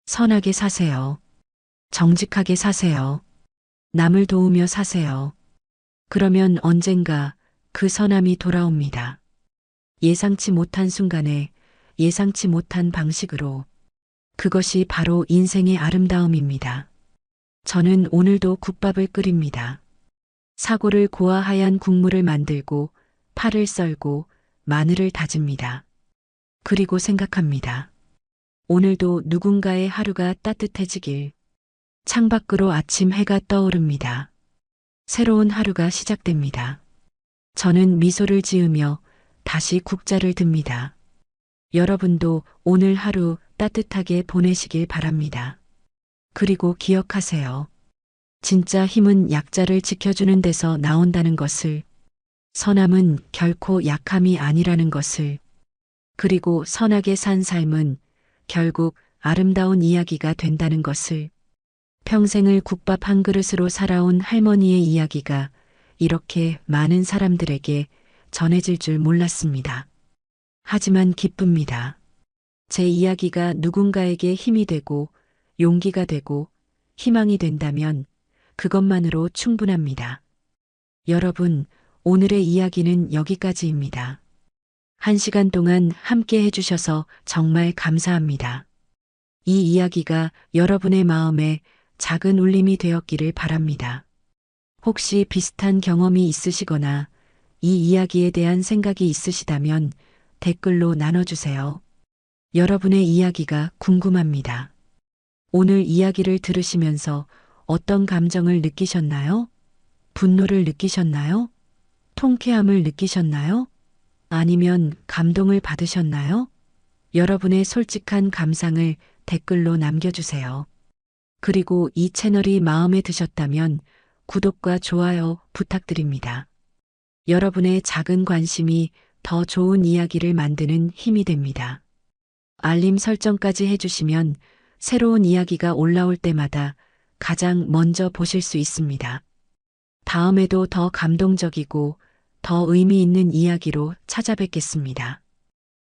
선하게 사세요. 정직하게 사세요. 남을 도우며 사세요. 그러면 언젠가 그 선함이 돌아옵니다. 예상치 못한 순간에 예상치 못한 방식으로. 그것이 바로 인생의 아름다움입니다. 저는 오늘도 국밥을 끓입니다. 사골을 고아 하얀 국물을 만들고 파를 썰고 마늘을 다집니다. 그리고 생각합니다. 오늘도 누군가의 하루가 따뜻해지길. 창밖으로 아침 해가 떠오릅니다. 새로운 하루가 시작됩니다. 저는 미소를 지으며 다시 국자를 듭니다. 여러분도 오늘 하루 따뜻하게 보내시길 바랍니다. 그리고 기억하세요. 진짜 힘은 약자를 지켜주는 데서 나온다는 것을, 선함은 결코 약함이 아니라는 것을, 그리고 선하게 산 삶은 결국 아름다운 이야기가 된다는 것을, 평생을 국밥 한 그릇으로 살아온 할머니의 이야기가 이렇게 많은 사람들에게 전해질 줄 몰랐습니다. 하지만 기쁩니다. 제 이야기가 누군가에게 힘이 되고 용기가 되고 희망이 된다면 그것만으로 충분합니다. 여러분, 오늘의 이야기는 여기까지입니다. 1시간 동안 함께 해주셔서 정말 감사합니다. 이 이야기가 여러분의 마음에 작은 울림이 되었기를 바랍니다. 혹시 비슷한 경험이 있으시거나 이 이야기에 대한 생각이 있으시다면 댓글로 나눠주세요. 여러분의 이야기가 궁금합니다. 오늘 이야기를 들으시면서 어떤 감정을 느끼셨나요? 분노를 느끼셨나요? 통쾌함을 느끼셨나요? 아니면 감동을 받으셨나요? 여러분의 솔직한 감상을 댓글로 남겨주세요. 그리고 이 채널이 마음에 드셨다면 구독과 좋아요 부탁드립니다. 여러분의 작은 관심이 더 좋은 이야기를 만드는 힘이 됩니다. 알림 설정까지 해주시면 새로운 이야기가 올라올 때마다 가장 먼저 보실 수 있습니다. 다음에도 더 감동적이고 더 의미 있는 이야기로 찾아뵙겠습니다.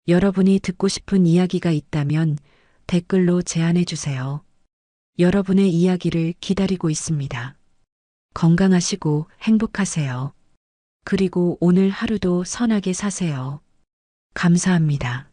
여러분이 듣고 싶은 이야기가 있다면 댓글로 제안해 주세요. 여러분의 이야기를 기다리고 있습니다. 건강하시고 행복하세요. 그리고 오늘 하루도 선하게 사세요. 감사합니다.